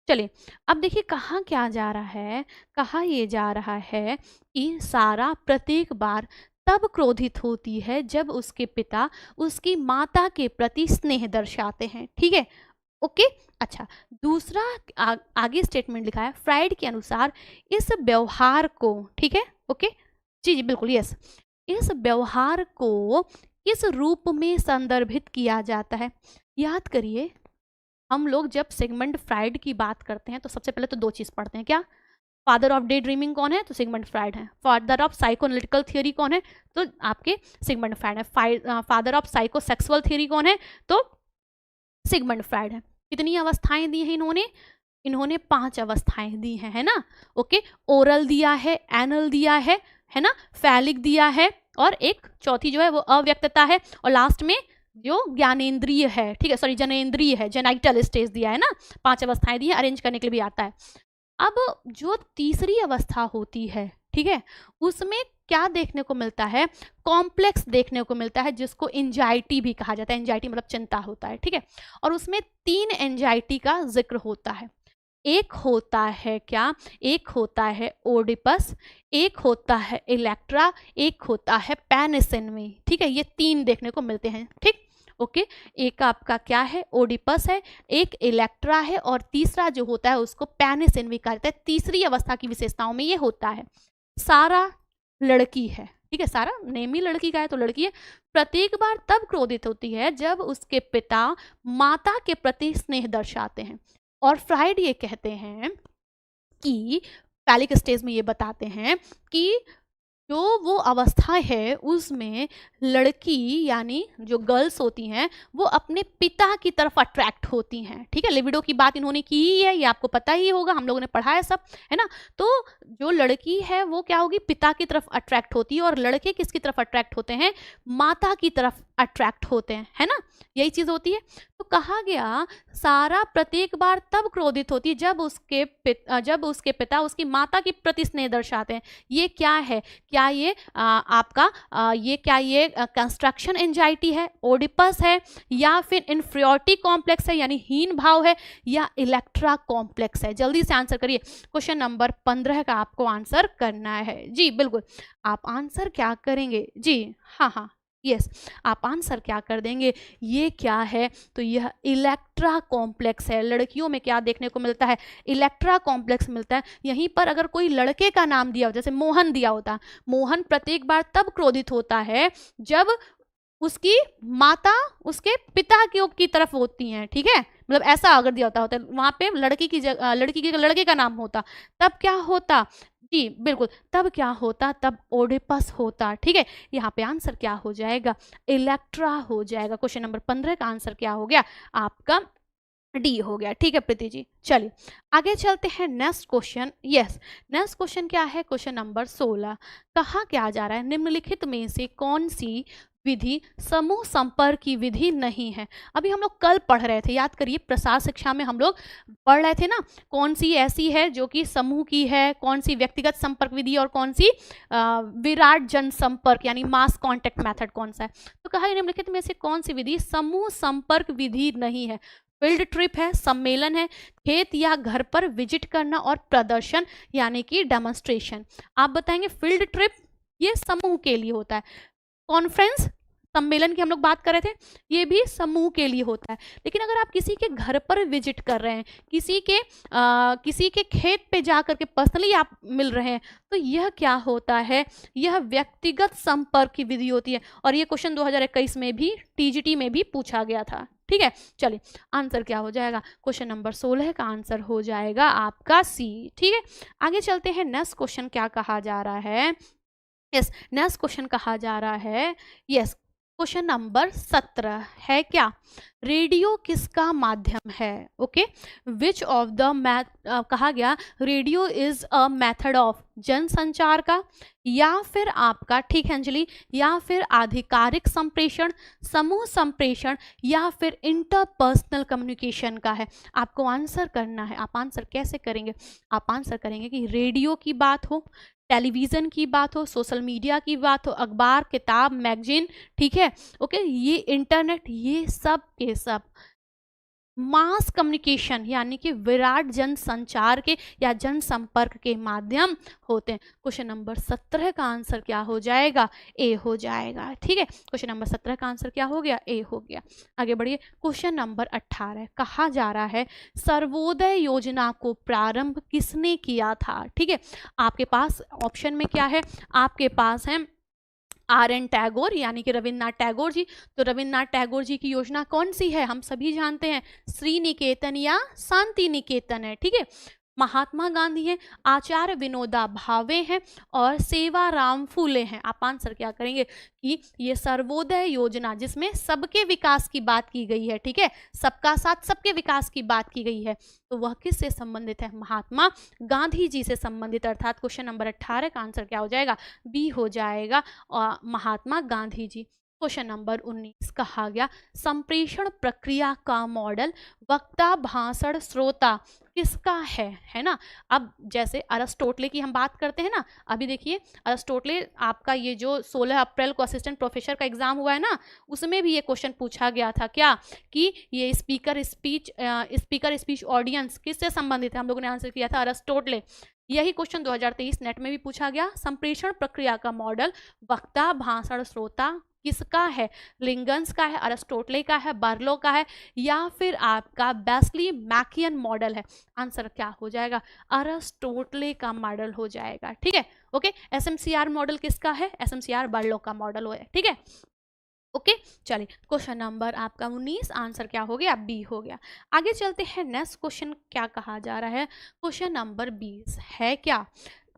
चलिए, अब देखिए कहा क्या जा रहा है। कहा ये जा रहा है कि सारा प्रत्येक बार तब क्रोधित होती है जब उसके पिता उसकी माता के प्रति स्नेह दर्शाते हैं, ठीक है। ओके, अच्छा, दूसरा आगे स्टेटमेंट लिखा है, फ्राइड के अनुसार इस व्यवहार को, ठीक है, ओके, जी जी बिल्कुल, यस, इस व्यवहार को किस रूप में संदर्भित किया जाता है? याद करिए, हम लोग जब सिगमंड फ्राइड की बात करते हैं तो सबसे पहले तो दो चीज़ पढ़ते हैं, क्या? फादर ऑफ डे ड्रीमिंग कौन है? तो सिगमंड फ्राइड है। फादर ऑफ साइकोएनालिटिकल थियोरी कौन है? तो आपके सिगमंड फ्राइड है। फादर ऑफ साइकोसेक्सुअल थियोरी कौन है? तो सिगमंड फ्राइड है। कितनी अवस्थाएं दी हैं इन्होंने? इन्होंने 5 अवस्थाएं दी हैं, है ना। ओके, ओरल दिया है, एनल दिया है ना, फैलिक दिया है, और एक चौथी जो है वो अव्यक्तता है, और लास्ट में जो ज्ञानेंद्रिय है, ठीक है, सॉरी जनेंद्रिय है, जेनाइटल स्टेज दिया है ना। 5 अवस्थाएं दी है, अरेंज करने के लिए भी आता है। अब जो तीसरी अवस्था होती है, ठीक है, उसमें क्या देखने को मिलता है? कॉम्प्लेक्स देखने को मिलता है, जिसको एंजाइटी भी कहा जाता है। एंजाइटी मतलब चिंता होता है, ठीक है। और उसमें 3 एंजाइटी का जिक्र होता है। एक होता है क्या? एक होता है ओडिपस, एक होता है इलेक्ट्रा, एक होता है पेनिसिन, ठीक है। ये 3 देखने को मिलते हैं, ठीक। ओके, एक आपका क्या है? ओडिपस है, एक इलेक्ट्रा है, और तीसरा जो होता है उसको पेनिसिन भी कहा जाता है। तीसरी अवस्था की विशेषताओं में ये होता है। सारा लड़की है, ठीक है, सारा नेम ही लड़की का है तो लड़की है। प्रत्येक बार तब क्रोधित होती है जब उसके पिता माता के प्रति स्नेह दर्शाते हैं। और फ्राइड ये कहते हैं कि पैलिक स्टेज में ये बताते हैं कि जो वो अवस्था है उसमें लड़की यानी जो गर्ल्स होती हैं वो अपने पिता की तरफ अट्रैक्ट होती हैं। ठीक है, लिबिडो की बात इन्होंने की ही है, ये आपको पता ही होगा, हम लोगों ने पढ़ा है सब, है ना। तो जो लड़की है वो क्या होगी, पिता की तरफ अट्रैक्ट होती है, और लड़के किसकी तरफ अट्रैक्ट होते हैं, माता की तरफ अट्रैक्ट होते हैं, है ना, यही चीज होती है। तो कहा गया सारा प्रत्येक बार तब क्रोधित होती है जब उसके पिता उसकी माता की प्रति स्नेह दर्शाते हैं। ये क्या है, क्या ये ये कंस्ट्रक्शन एंजाइटी है, ओडिपस है, या फिर इन्फीरियरिटी कॉम्प्लेक्स है यानी हीन भाव है, या इलेक्ट्रा कॉम्प्लेक्स है? जल्दी से आंसर करिए। क्वेश्चन नंबर 15 का आपको आंसर करना है। जी बिल्कुल, आप आंसर क्या करेंगे? जी हाँ हाँ यस, आप आंसर क्या कर देंगे? ये क्या है? तो यह इलेक्ट्रा कॉम्प्लेक्स है। लड़कियों में क्या देखने को मिलता है? इलेक्ट्रा कॉम्प्लेक्स मिलता है। यहीं पर अगर कोई लड़के का नाम दिया हो, जैसे मोहन दिया होता, मोहन प्रत्येक बार तब क्रोधित होता है जब उसकी माता उसके पिता की तरफ होती हैं। ठीक है, मतलब ऐसा अगर दिया होता वहां पे लड़की के लड़के का नाम होता, तब क्या होता? जी बिल्कुल, तब क्या होता? तब ओडिपस होता। ठीक है, यहाँ पे आंसर क्या हो जाएगा? इलेक्ट्रा हो जाएगा। क्वेश्चन नंबर 15 का आंसर क्या हो गया आपका? डी हो गया। ठीक है प्रीति जी, चलिए आगे चलते हैं। Next question, yes next question क्या है? क्वेश्चन नंबर 16 कहा क्या जा रहा है, निम्नलिखित में से कौन सी विधि समूह संपर्क की विधि नहीं है? अभी हम लोग कल पढ़ रहे थे, याद करिए, प्रसार शिक्षा में हम लोग पढ़ रहे थे ना, कौन सी ऐसी है जो कि समूह की है, कौन सी व्यक्तिगत संपर्क विधि, और कौन सी विराट जन संपर्क यानी मास कांटेक्ट मेथड कौन सा है? तो कहा निम्नलिखित में से कौन सी विधि समूह संपर्क विधि नहीं है? फील्ड ट्रिप है, सम्मेलन है, खेत या घर पर विजिट करना, और प्रदर्शन यानी कि डेमोन्स्ट्रेशन। आप बताएंगे। फील्ड ट्रिप ये समूह के लिए होता है, कॉन्फ्रेंस सम्मेलन की हम लोग बात कर रहे थे, ये भी समूह के लिए होता है। लेकिन अगर आप किसी के घर पर विजिट कर रहे हैं, किसी के खेत पे जा करके पर्सनली आप मिल रहे हैं, तो यह क्या होता है? यह व्यक्तिगत संपर्क की विधि होती है। और ये क्वेश्चन 2021 में भी टीजीटी में भी पूछा गया था। ठीक है, चलिए आंसर क्या हो जाएगा? क्वेश्चन नंबर 16 का आंसर हो जाएगा आपका सी। ठीक है, आगे चलते हैं। नेक्स्ट क्वेश्चन क्या कहा जा रहा है? यस, नेक्स्ट क्वेश्चन कहा जा रहा है, यस क्वेश्चन नंबर 17 है क्या? रेडियो किसका माध्यम है? ओके, विच ऑफ द कहा गया radio is a method of जनसंचार का, या फिर आपका, ठीक है अंजलि, या फिर आधिकारिक संप्रेषण, समूह संप्रेषण, या फिर इंटरपर्सनल कम्युनिकेशन का है? आपको आंसर करना है। आप आंसर कैसे करेंगे? आप आंसर करेंगे कि रेडियो की बात हो, टेलीविज़न की बात हो, सोशल मीडिया की बात हो, अखबार, किताब, मैगजीन, ठीक है, ओके, ये इंटरनेट, ये सब के सब मास कम्युनिकेशन यानी कि विराट जन संचार के या जन संपर्क के माध्यम होते हैं। क्वेश्चन नंबर 17 का आंसर क्या हो जाएगा? ए हो जाएगा। ठीक है, क्वेश्चन नंबर 17 का आंसर क्या हो गया? ए हो गया। आगे बढ़िए। क्वेश्चन नंबर 18 कहा जा रहा है सर्वोदय योजना को प्रारंभ किसने किया था? ठीक है, आपके पास ऑप्शन में क्या है? आपके पास है RN टैगोर यानी कि रविन्द्रनाथ टैगोर जी। तो रविन्द्रनाथ टैगोर जी की योजना कौन सी है? हम सभी जानते हैं, श्री निकेतन या शांति निकेतन है। ठीक है, महात्मा गांधी हैं, आचार्य विनोबा भावे हैं, और सेवाराम फूले हैं। आप आंसर क्या करेंगे कि ये सर्वोदय योजना जिसमें सबके विकास की बात की गई है, ठीक है, सबका साथ सबके विकास की बात की गई है, तो वह किससे संबंधित है? महात्मा गांधी जी से संबंधित। अर्थात क्वेश्चन नंबर 18 का आंसर क्या हो जाएगा? बी हो जाएगा, और महात्मा गांधी जी। क्वेश्चन नंबर 19 कहा गया संप्रेषण प्रक्रिया का मॉडल वक्ता, भाषण, श्रोता किसका है ना। अब जैसे अरिस्टोटले की हम बात करते हैं ना, अभी देखिए अरिस्टोटले, आपका ये जो 16 अप्रैल को असिस्टेंट प्रोफेसर का एग्जाम हुआ है ना, उसमें भी ये क्वेश्चन पूछा गया था क्या, कि ये स्पीकर स्पीच ऑडियंस किससे संबंधित है? हम लोगों ने आंसर किया था अरिस्टोटले। यही क्वेश्चन 2023 नेट में भी पूछा गया। संप्रेषण प्रक्रिया का मॉडल वक्ता, भाषण, श्रोता किसका है? लिंगन्स का है, अरिस्टोटले का है, बार्लो का है, या फिर आपका बेस्ली मैकियन मॉडल है? आंसर क्या हो जाएगा? अरिस्टोटले का मॉडल हो जाएगा। ठीक है, ओके। SMCR मॉडल किसका है? SMCR बार्लो का मॉडल है। ठीक है, ओके, चलिए क्वेश्चन नंबर आपका 19 आंसर क्या हो गया, बी हो गया। आगे चलते हैं, नेक्स्ट क्वेश्चन क्या कहा जा रहा है, क्वेश्चन नंबर 20 है क्या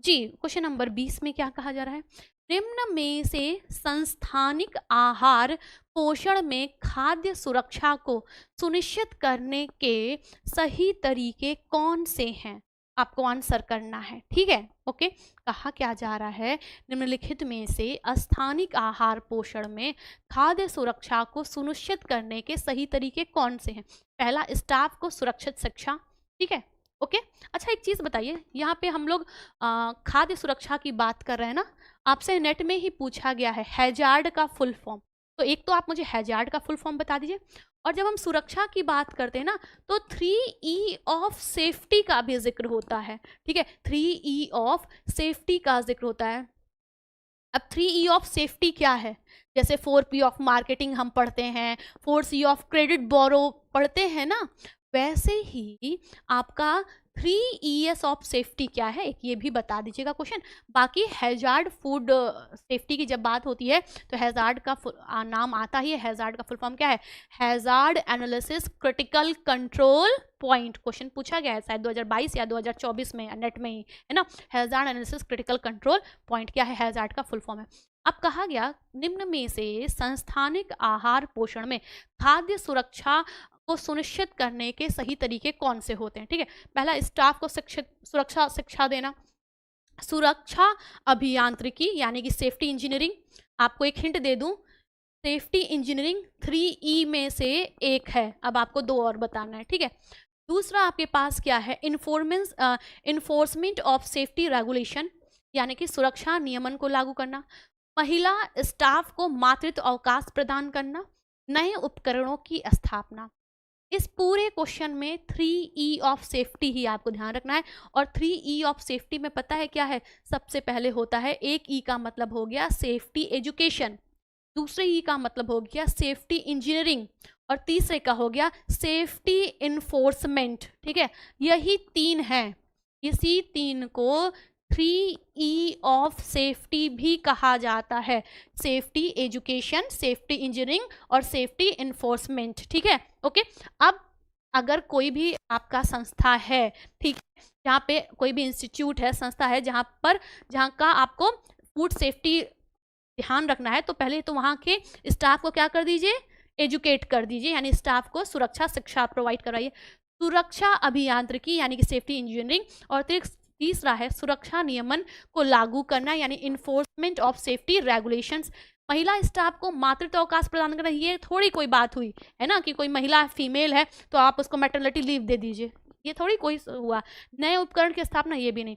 जी। क्वेश्चन नंबर 20 में क्या कहा जा रहा है, निम्न में से संस्थानिक आहार पोषण में खाद्य सुरक्षा को सुनिश्चित करने के सही तरीके कौन से हैं, आपको आंसर करना है, ठीक है। ओके, कहा क्या जा रहा है, निम्नलिखित में से स्थानिक आहार पोषण में खाद्य सुरक्षा को सुनिश्चित करने के सही तरीके कौन से हैं। पहला, स्टाफ को सुरक्षित शिक्षा, ठीक है। ओके, अच्छा एक चीज़ बताइए, यहाँ पे हम लोग खाद्य सुरक्षा की बात कर रहे हैं ना, आपसे नेट में ही पूछा गया है हैजार्ड का फुल फॉर्म, तो एक तो आप मुझे हैजार्ड का फुल फॉर्म बता दीजिए। और जब हम सुरक्षा की बात करते हैं ना, तो 3E ऑफ सेफ्टी का भी जिक्र होता है, ठीक है। 3E ऑफ सेफ्टी का जिक्र होता है। अब 3E ऑफ सेफ्टी क्या है, जैसे 4P ऑफ मार्केटिंग हम पढ़ते हैं, 4C ऑफ क्रेडिट बोरो पढ़ते हैं ना, वैसे ही आपका 3ES ऑफ सेफ्टी क्या है, एक ये भी बता दीजिएगा क्वेश्चन। बाकी हैजार्ड फूड सेफ्टी की जब बात होती है तो हैजार्ड का नाम आता ही है, हैजार्ड का फुल फॉर्म क्या है, hazard analysis critical control point. Question पूछा गया है शायद 2022 या 2024 में नेट में ही, है ना। Hazard analysis critical control point क्या है, हैजार्ड का फुल फॉर्म है। अब कहा गया निम्न में से संस्थानिक आहार पोषण में खाद्य सुरक्षा को सुनिश्चित करने के सही तरीके कौन से होते हैं, ठीक है। पहला, स्टाफ को सुरक्षा शिक्षा देना, सुरक्षा अभियांत्रिकी यानी कि सेफ्टी इंजीनियरिंग। आपको एक हिंट दे दूं, सेफ्टी इंजीनियरिंग 3E में से एक है, अब आपको 2 और बताना है, ठीक है। दूसरा आपके पास क्या है, इन्फोर्समेंट ऑफ सेफ्टी रेगुलेशन यानी कि सुरक्षा नियमन को लागू करना। महिला स्टाफ को मातृत्व अवकाश प्रदान करना, नए उपकरणों की स्थापना। इस पूरे क्वेश्चन में 3E ऑफ सेफ्टी ही आपको ध्यान रखना है। और 3E ऑफ सेफ्टी में पता है क्या है, सबसे पहले होता है, एक E का मतलब हो गया सेफ्टी एजुकेशन, दूसरे E का मतलब हो गया सेफ्टी इंजीनियरिंग, और तीसरे का हो गया सेफ्टी इन्फोर्समेंट, ठीक है। यही 3 हैं, इसी 3 को 3E ऑफ सेफ्टी भी कहा जाता है, सेफ्टी एजुकेशन, सेफ्टी इंजीनियरिंग और सेफ्टी इन्फोर्समेंट, ठीक है। ओके, अब अगर कोई भी आपका संस्था है, ठीक, जहाँ पे कोई भी इंस्टीट्यूट है, संस्था है, जहाँ का आपको फूड सेफ्टी ध्यान रखना है, तो पहले तो वहाँ के स्टाफ को क्या कर दीजिए, एजुकेट कर दीजिए, यानी स्टाफ को सुरक्षा शिक्षा प्रोवाइड करवाइए। सुरक्षा अभियांत्रिकी यानी कि सेफ्टी इंजीनियरिंग, और तीसरा है सुरक्षा नियमन को लागू करना यानी इन्फोर्समेंट ऑफ सेफ्टी रेगुलेशंस। महिला स्टाफ को मातृत्व अवकाश प्रदान करना, ये थोड़ी कोई बात हुई है ना कि कोई महिला फीमेल है तो आप उसको मैटरनिटी लीव दे दीजिए, ये थोड़ी कोई हुआ। नए उपकरण की स्थापना, ये भी नहीं।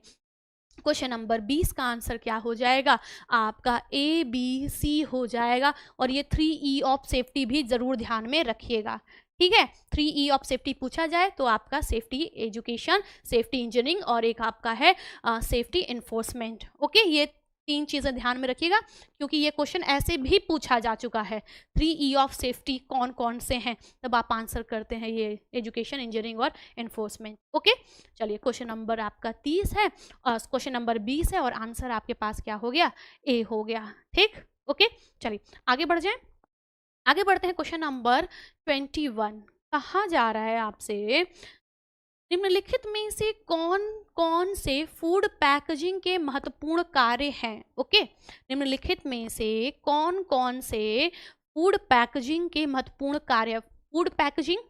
क्वेश्चन नंबर 20 का आंसर क्या हो जाएगा, आपका ABC हो जाएगा। और ये 3E ऑफ सेफ्टी भी जरूर ध्यान में रखिएगा, ठीक है। 3E ऑफ सेफ्टी पूछा जाए तो आपका सेफ्टी एजुकेशन, सेफ्टी इंजीनियरिंग और एक आपका है सेफ्टी इन्फोर्समेंट। ओके, ये 3 चीज़ें ध्यान में रखिएगा क्योंकि ये क्वेश्चन ऐसे भी पूछा जा चुका है। 3E ऑफ सेफ्टी कौन कौन से हैं, तब आप आंसर करते हैं ये एजुकेशन, इंजीनियरिंग और इन्फोर्समेंट। ओके, चलिए क्वेश्चन नंबर आपका 30 है और क्वेश्चन नंबर 20 है और आंसर आपके पास क्या हो गया, ए हो गया, ठीक। ओके, चलिए आगे बढ़ जाएं। आगे बढ़ते हैं, क्वेश्चन नंबर 21 कहा जा रहा है आपसे, निम्नलिखित में से कौन कौन से फूड पैकेजिंग के महत्वपूर्ण कार्य हैं। ओके, निम्नलिखित में से कौन कौन से फूड पैकेजिंग के महत्वपूर्ण कार्य, फूड पैकेजिंग,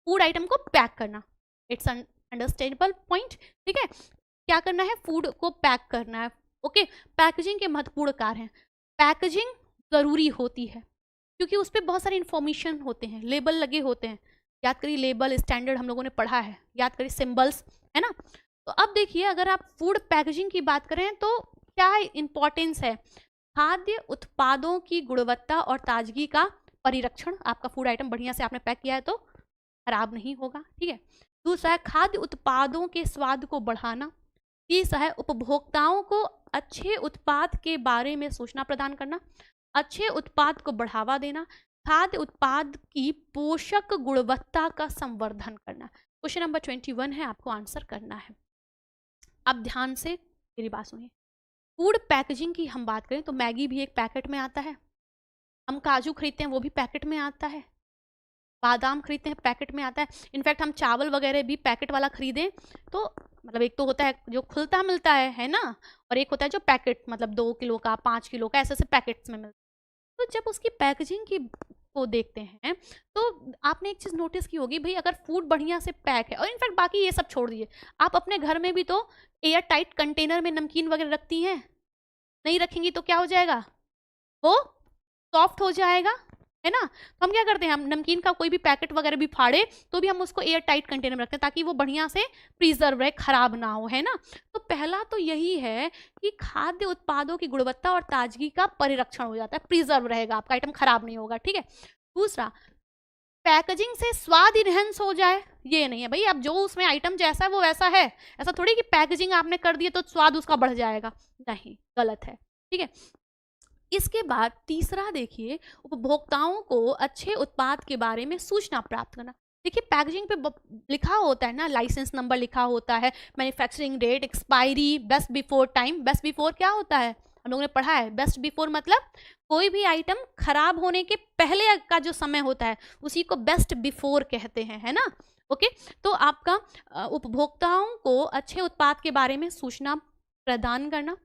फूड आइटम को पैक करना, इट्स अंडरस्टैंडेबल पॉइंट, ठीक है। क्या करना है, फूड को पैक करना है। ओके, पैकेजिंग के महत्वपूर्ण कार्य हैं। पैकेजिंग जरूरी होती है क्योंकि उस पर बहुत सारे इंफॉर्मेशन होते हैं, लेबल लगे होते हैं। याद करिए, लेबल स्टैंडर्ड हम लोगों ने पढ़ा है, याद करिए सिंबल्स, है ना। तो अब देखिए, अगर आप फूड पैकेजिंग की बात करें तो क्या इंपॉर्टेंस है, खाद्य उत्पादों की गुणवत्ता और ताजगी का परिरक्षण, आपका फूड आइटम बढ़िया से आपने पैक किया है तो खराब नहीं होगा, ठीक है। दूसरा है खाद्य उत्पादों के स्वाद को बढ़ाना। तीसरा है उपभोक्ताओं को अच्छे उत्पाद के बारे में सूचना प्रदान करना, अच्छे उत्पाद को बढ़ावा देना, खाद्य उत्पाद की पोषक गुणवत्ता का संवर्धन करना। क्वेश्चन नंबर 21 है, आपको आंसर करना है। अब ध्यान से मेरी बात सुनिए, फूड पैकेजिंग की हम बात करें तो मैगी भी एक पैकेट में आता है, हम काजू खरीदते हैं वो भी पैकेट में आता है, बादाम खरीदते हैं पैकेट में आता है, इनफैक्ट हम चावल वगैरह भी पैकेट वाला खरीदें तो मतलब एक तो होता है जो खुलता मिलता है ना, और एक होता है जो पैकेट मतलब 2 किलो का 5 किलो का ऐसे ऐसे पैकेट्स में मिलता है। तो जब उसकी पैकेजिंग की को देखते हैं तो आपने एक चीज़ नोटिस की होगी भाई, अगर फूड बढ़िया से पैक है, और इनफैक्ट बाकी ये सब छोड़ दीजिए, आप अपने घर में भी तो एयर टाइट कंटेनर में नमकीन वगैरह रखती हैं, नहीं रखेंगी तो क्या हो जाएगा, वो सॉफ्ट हो जाएगा, है ना। तो हम क्या करते हैं, हम नमकीन का कोई भी पैकेट वगैरह भी फाड़े तो भी हम उसको एयर टाइट कंटेनर में रखते हैं ताकि वो बढ़िया से प्रिजर्व रहे, खराब ना हो, है ना। तो पहला तो यही है कि खाद्य उत्पादों की गुणवत्ता और ताजगी का परिरक्षण हो जाता है, प्रिजर्व रहेगा, आपका आइटम खराब नहीं होगा, ठीक है। दूसरा, पैकेजिंग से स्वाद इनहेंस हो जाए, ये नहीं है भाई, अब जो उसमें आइटम जैसा है वो वैसा है, ऐसा थोड़ी कि पैकेजिंग आपने कर दी तो स्वाद उसका बढ़ जाएगा, नहीं, गलत है, ठीक है। इसके बाद तीसरा देखिए, उपभोक्ताओं को अच्छे उत्पाद के बारे में सूचना प्राप्त करना। देखिए पैकेजिंग पे लिखा होता है ना, लाइसेंस नंबर लिखा होता है, manufacturing date, expiry, best before time. Best before क्या होता है, हम लोगों ने पढ़ा है, बेस्ट बिफोर मतलब कोई भी आइटम खराब होने के पहले का जो समय होता है उसी को बेस्ट बिफोर कहते हैं, है ना। ओके, तो आपका उपभोक्ताओं को अच्छे उत्पाद के बारे में सूचना प्रदान करना,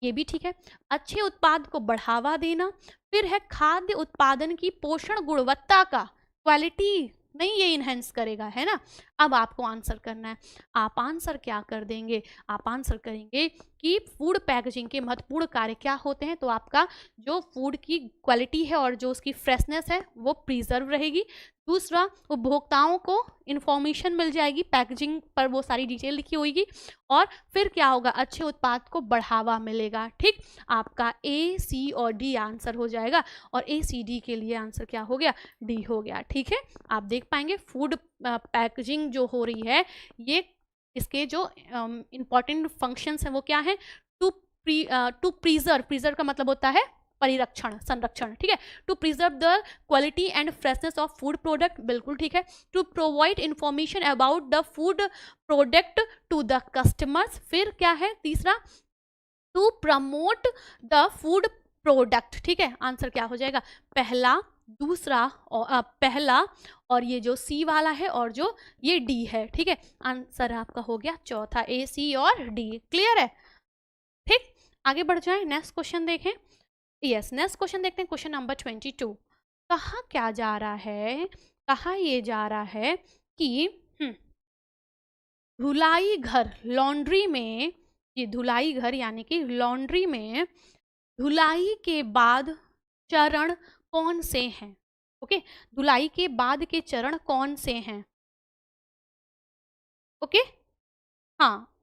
ये भी ठीक है। अच्छे उत्पाद को बढ़ावा देना, फिर है खाद्य उत्पादन की पोषण गुणवत्ता का, क्वालिटी नहीं ये इनहेंस करेगा, है ना। अब आपको आंसर करना है, आप आंसर क्या कर देंगे, आप आंसर करेंगे कि फूड पैकेजिंग के महत्वपूर्ण कार्य क्या होते हैं। तो आपका जो फूड की क्वालिटी है और जो उसकी फ्रेशनेस है वो प्रिजर्व रहेगी। दूसरा, उपभोक्ताओं को इन्फॉर्मेशन मिल जाएगी, पैकेजिंग पर वो सारी डिटेल लिखी होगी। और फिर क्या होगा, अच्छे उत्पाद को बढ़ावा मिलेगा, ठीक। आपका ए, सी और डी आंसर हो जाएगा, और ए, सी, डी के लिए आंसर क्या हो गया, डी हो गया, ठीक है। आप देख पाएंगे फूड पैकेजिंग जो हो रही है, ये इसके जो इम्पॉर्टेंट फंक्शंस हैं वो क्या है, टू प्रिजर्व का मतलब होता है परिरक्षण, संरक्षण, ठीक है। To preserve the quality and freshness of food product, बिल्कुल ठीक है। To provide information about the food product to the customers, फिर क्या है तीसरा, to promote the food product, ठीक है। आंसर क्या हो जाएगा, पहला, दूसरा और पहला, और ये जो सी वाला है और जो ये डी है, ठीक है। आंसर आपका हो गया चौथा, ए, सी और डी, क्लियर है, ठीक। आगे बढ़ जाएं, नेक्स्ट क्वेश्चन देखें। यस, नेक्स्ट क्वेश्चन देखते हैं, क्वेश्चन नंबर 22। कहा क्या जा रहा है, कहा ये जा रहा है कि धुलाई घर, लॉन्ड्री में, ये धुलाई घर यानी कि लॉन्ड्री में धुलाई के बाद चरण कौन से हैं, ओके। धुलाई के बाद के चरण कौन से हैं, ओके, हाँ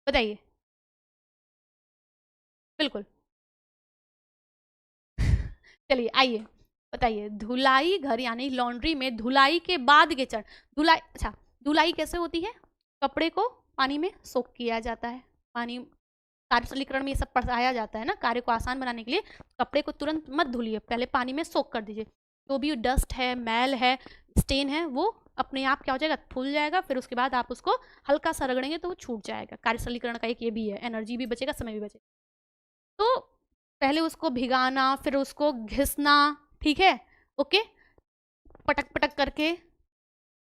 बताइए, बिल्कुल। चलिए आइए बताइए, धुलाई घर यानी लॉन्ड्री में धुलाई के बाद के चरण, धुलाई, अच्छा धुलाई कैसे होती है, कपड़े को पानी में सोक किया जाता है, पानी कार्यशैलीकरण में ये सब पढ़ाया जाता है ना, कार्य को आसान बनाने के लिए कपड़े को तुरंत मत धुलिए, पहले पानी में सोक कर दीजिए, जो भी डस्ट है, मैल है, स्टेन है, वो अपने आप क्या हो जाएगा, धुल जाएगा, फिर उसके बाद आप उसको हल्का सा रगड़ेंगे तो वो छूट जाएगा। कार्यशैलीकरण का एक ये भी है, एनर्जी भी बचेगा, समय भी बचेगा। तो पहले उसको भिगाना, फिर उसको घिसना, ठीक है, ओके, पटक पटक करके,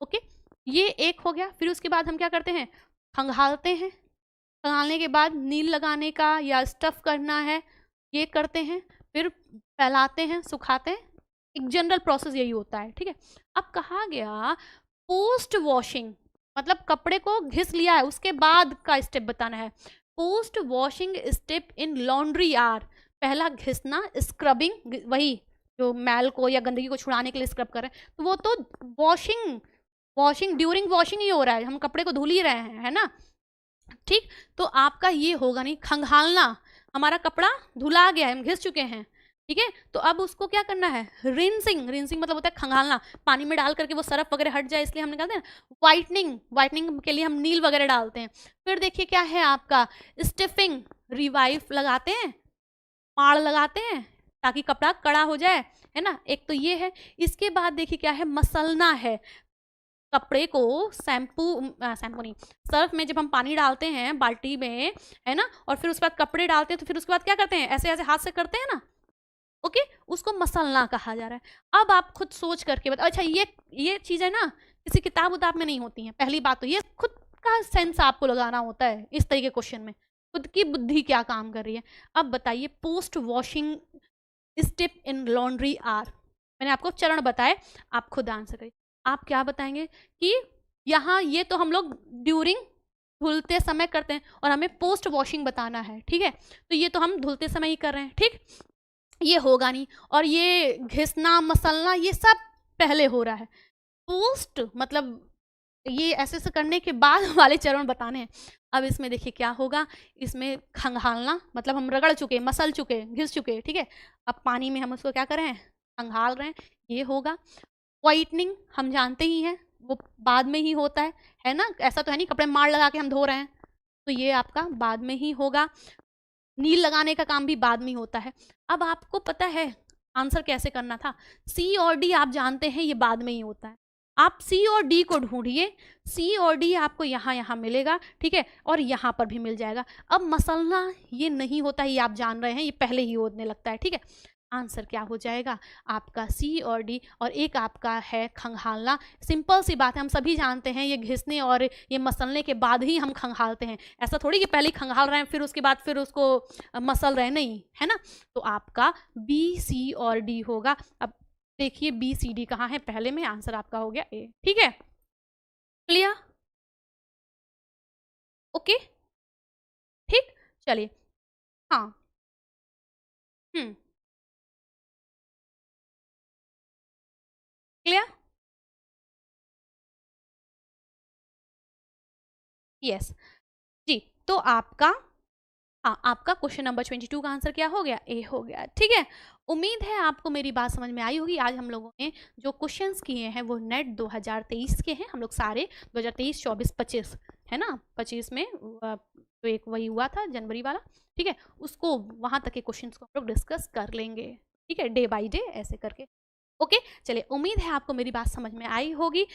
ओके, ये एक हो गया। फिर उसके बाद हम क्या करते हैं, खंगालते हैं, खंगालने के बाद नील लगाने का या स्टफ करना है, ये करते हैं, फिर फैलाते हैं, सुखाते हैं, एक जनरल प्रोसेस यही होता है, ठीक है। अब कहा गया पोस्ट वॉशिंग, मतलब कपड़े को घिस लिया है उसके बाद का स्टेप बताना है। Post washing step in laundry are, पहला घिसना, स्क्रबिंग, वही जो मैल को या गंदगी को छुड़ाने के लिए स्क्रब कर रहे हैं, तो वो तो वॉशिंग ड्यूरिंग वॉशिंग ही हो रहा है, हम कपड़े को धुल ही रहे हैं, है ना, ठीक। तो आपका ये होगा नहीं, खंगालना, हमारा कपड़ा धुला गया है, हम घिस चुके हैं, ठीक है। तो अब उसको क्या करना है, रिंसिंग मतलब होता है खंगालना, पानी में डाल करके वो सरफ वगैरह हट जाए इसलिए हम निकालते हैं। वाइटनिंग के लिए हम नील वगैरह डालते हैं। फिर देखिए क्या है आपका, स्टिफिंग, रिवाइव लगाते हैं, माड़ लगाते हैं ताकि कपड़ा कड़ा हो जाए, है ना, एक तो ये है। इसके बाद देखिए क्या है, मसलना है, कपड़े को शैम्पू नहीं, सर्फ में जब हम पानी डालते हैं बाल्टी में, है ना, और फिर उसके बाद कपड़े डालते हैं, तो फिर उसके बाद क्या करते हैं, ऐसे ऐसे हाथ से करते हैं ना, ओके, उसको मसलना कहा जा रहा है। अब आप खुद सोच करके बताओ। अच्छा, ये चीज़ें ना किसी किताब उताब में नहीं होती हैं। पहली बात तो ये खुद का सेंस आपको लगाना होता है इस तरह के क्वेश्चन में, खुद की बुद्धि क्या काम कर रही है। अब बताइए, post washing step in laundry are, मैंने आपको चरण बताए, आप खुद आंसर करिए। आप क्या बताएंगे कि यहाँ ये तो हम लोग ड्यूरिंग, धुलते समय करते हैं, और हमें पोस्ट वॉशिंग बताना है, ठीक है, तो ये तो हम धुलते समय ही कर रहे हैं, ठीक, ये होगा नहीं। और ये घिसना मसलना ये सब पहले हो रहा है। पोस्ट मतलब ये ऐसे ऐसे करने के बाद वाले चरण बताने हैं। अब इसमें देखिए क्या होगा, इसमें खंगालना मतलब हम रगड़ चुके, मसल चुके, घिस चुके, ठीक है, अब पानी में हम उसको क्या कर रहे हैं, खंगाल रहे हैं, ये होगा। व्हाइटनिंग हम जानते ही हैं, वो बाद में ही होता है ना, ऐसा तो है नहीं कपड़े मार लगा के हम धो रहे हैं, तो ये आपका बाद में ही होगा। नील लगाने का काम भी बाद में ही होता है। अब आपको पता है आंसर कैसे करना था, सी और डी आप जानते हैं ये बाद में ही होता है। आप सी और डी को ढूंढिए, सी और डी आपको यहाँ यहाँ मिलेगा, ठीक है, और यहाँ पर भी मिल जाएगा। अब मसलना ये नहीं होता, ये आप जान रहे हैं, ये पहले ही होने लगता है, ठीक है। आंसर क्या हो जाएगा आपका, सी और डी, और एक आपका है खंगालना। सिंपल सी बात है, हम सभी जानते हैं ये घिसने और ये मसलने के बाद ही हम खंगालते हैं, ऐसा थोड़ी कि पहले ही खंगाल रहे हैं फिर उसके बाद फिर उसको मसल रहे हैं, नहीं है ना। तो आपका बी सी और डी होगा। अब देखिए बी सी डी कहाँ है, पहले में आंसर आपका हो गया ए, ठीक है, क्लियर, ओके, ठीक, चलिए, हाँ, हम्म, क्लियर, यस, जी, तो आपका, हाँ, आपका क्वेश्चन नंबर 22 का आंसर क्या हो गया, ए हो गया, ठीक है। उम्मीद है आपको मेरी बात समझ में आई होगी। आज हम लोगों ने जो क्वेश्चंस किए हैं वो नेट 2023 के हैं, हम लोग सारे 2023, 24, 25 है ना, 25 में तो एक वही हुआ था जनवरी वाला, ठीक है, उसको वहाँ तक के क्वेश्चंस को हम लोग डिस्कस कर लेंगे, ठीक है, डे बाई डे ऐसे करके। ओके, चलिए, उम्मीद है आपको मेरी बात समझ में आई होगी।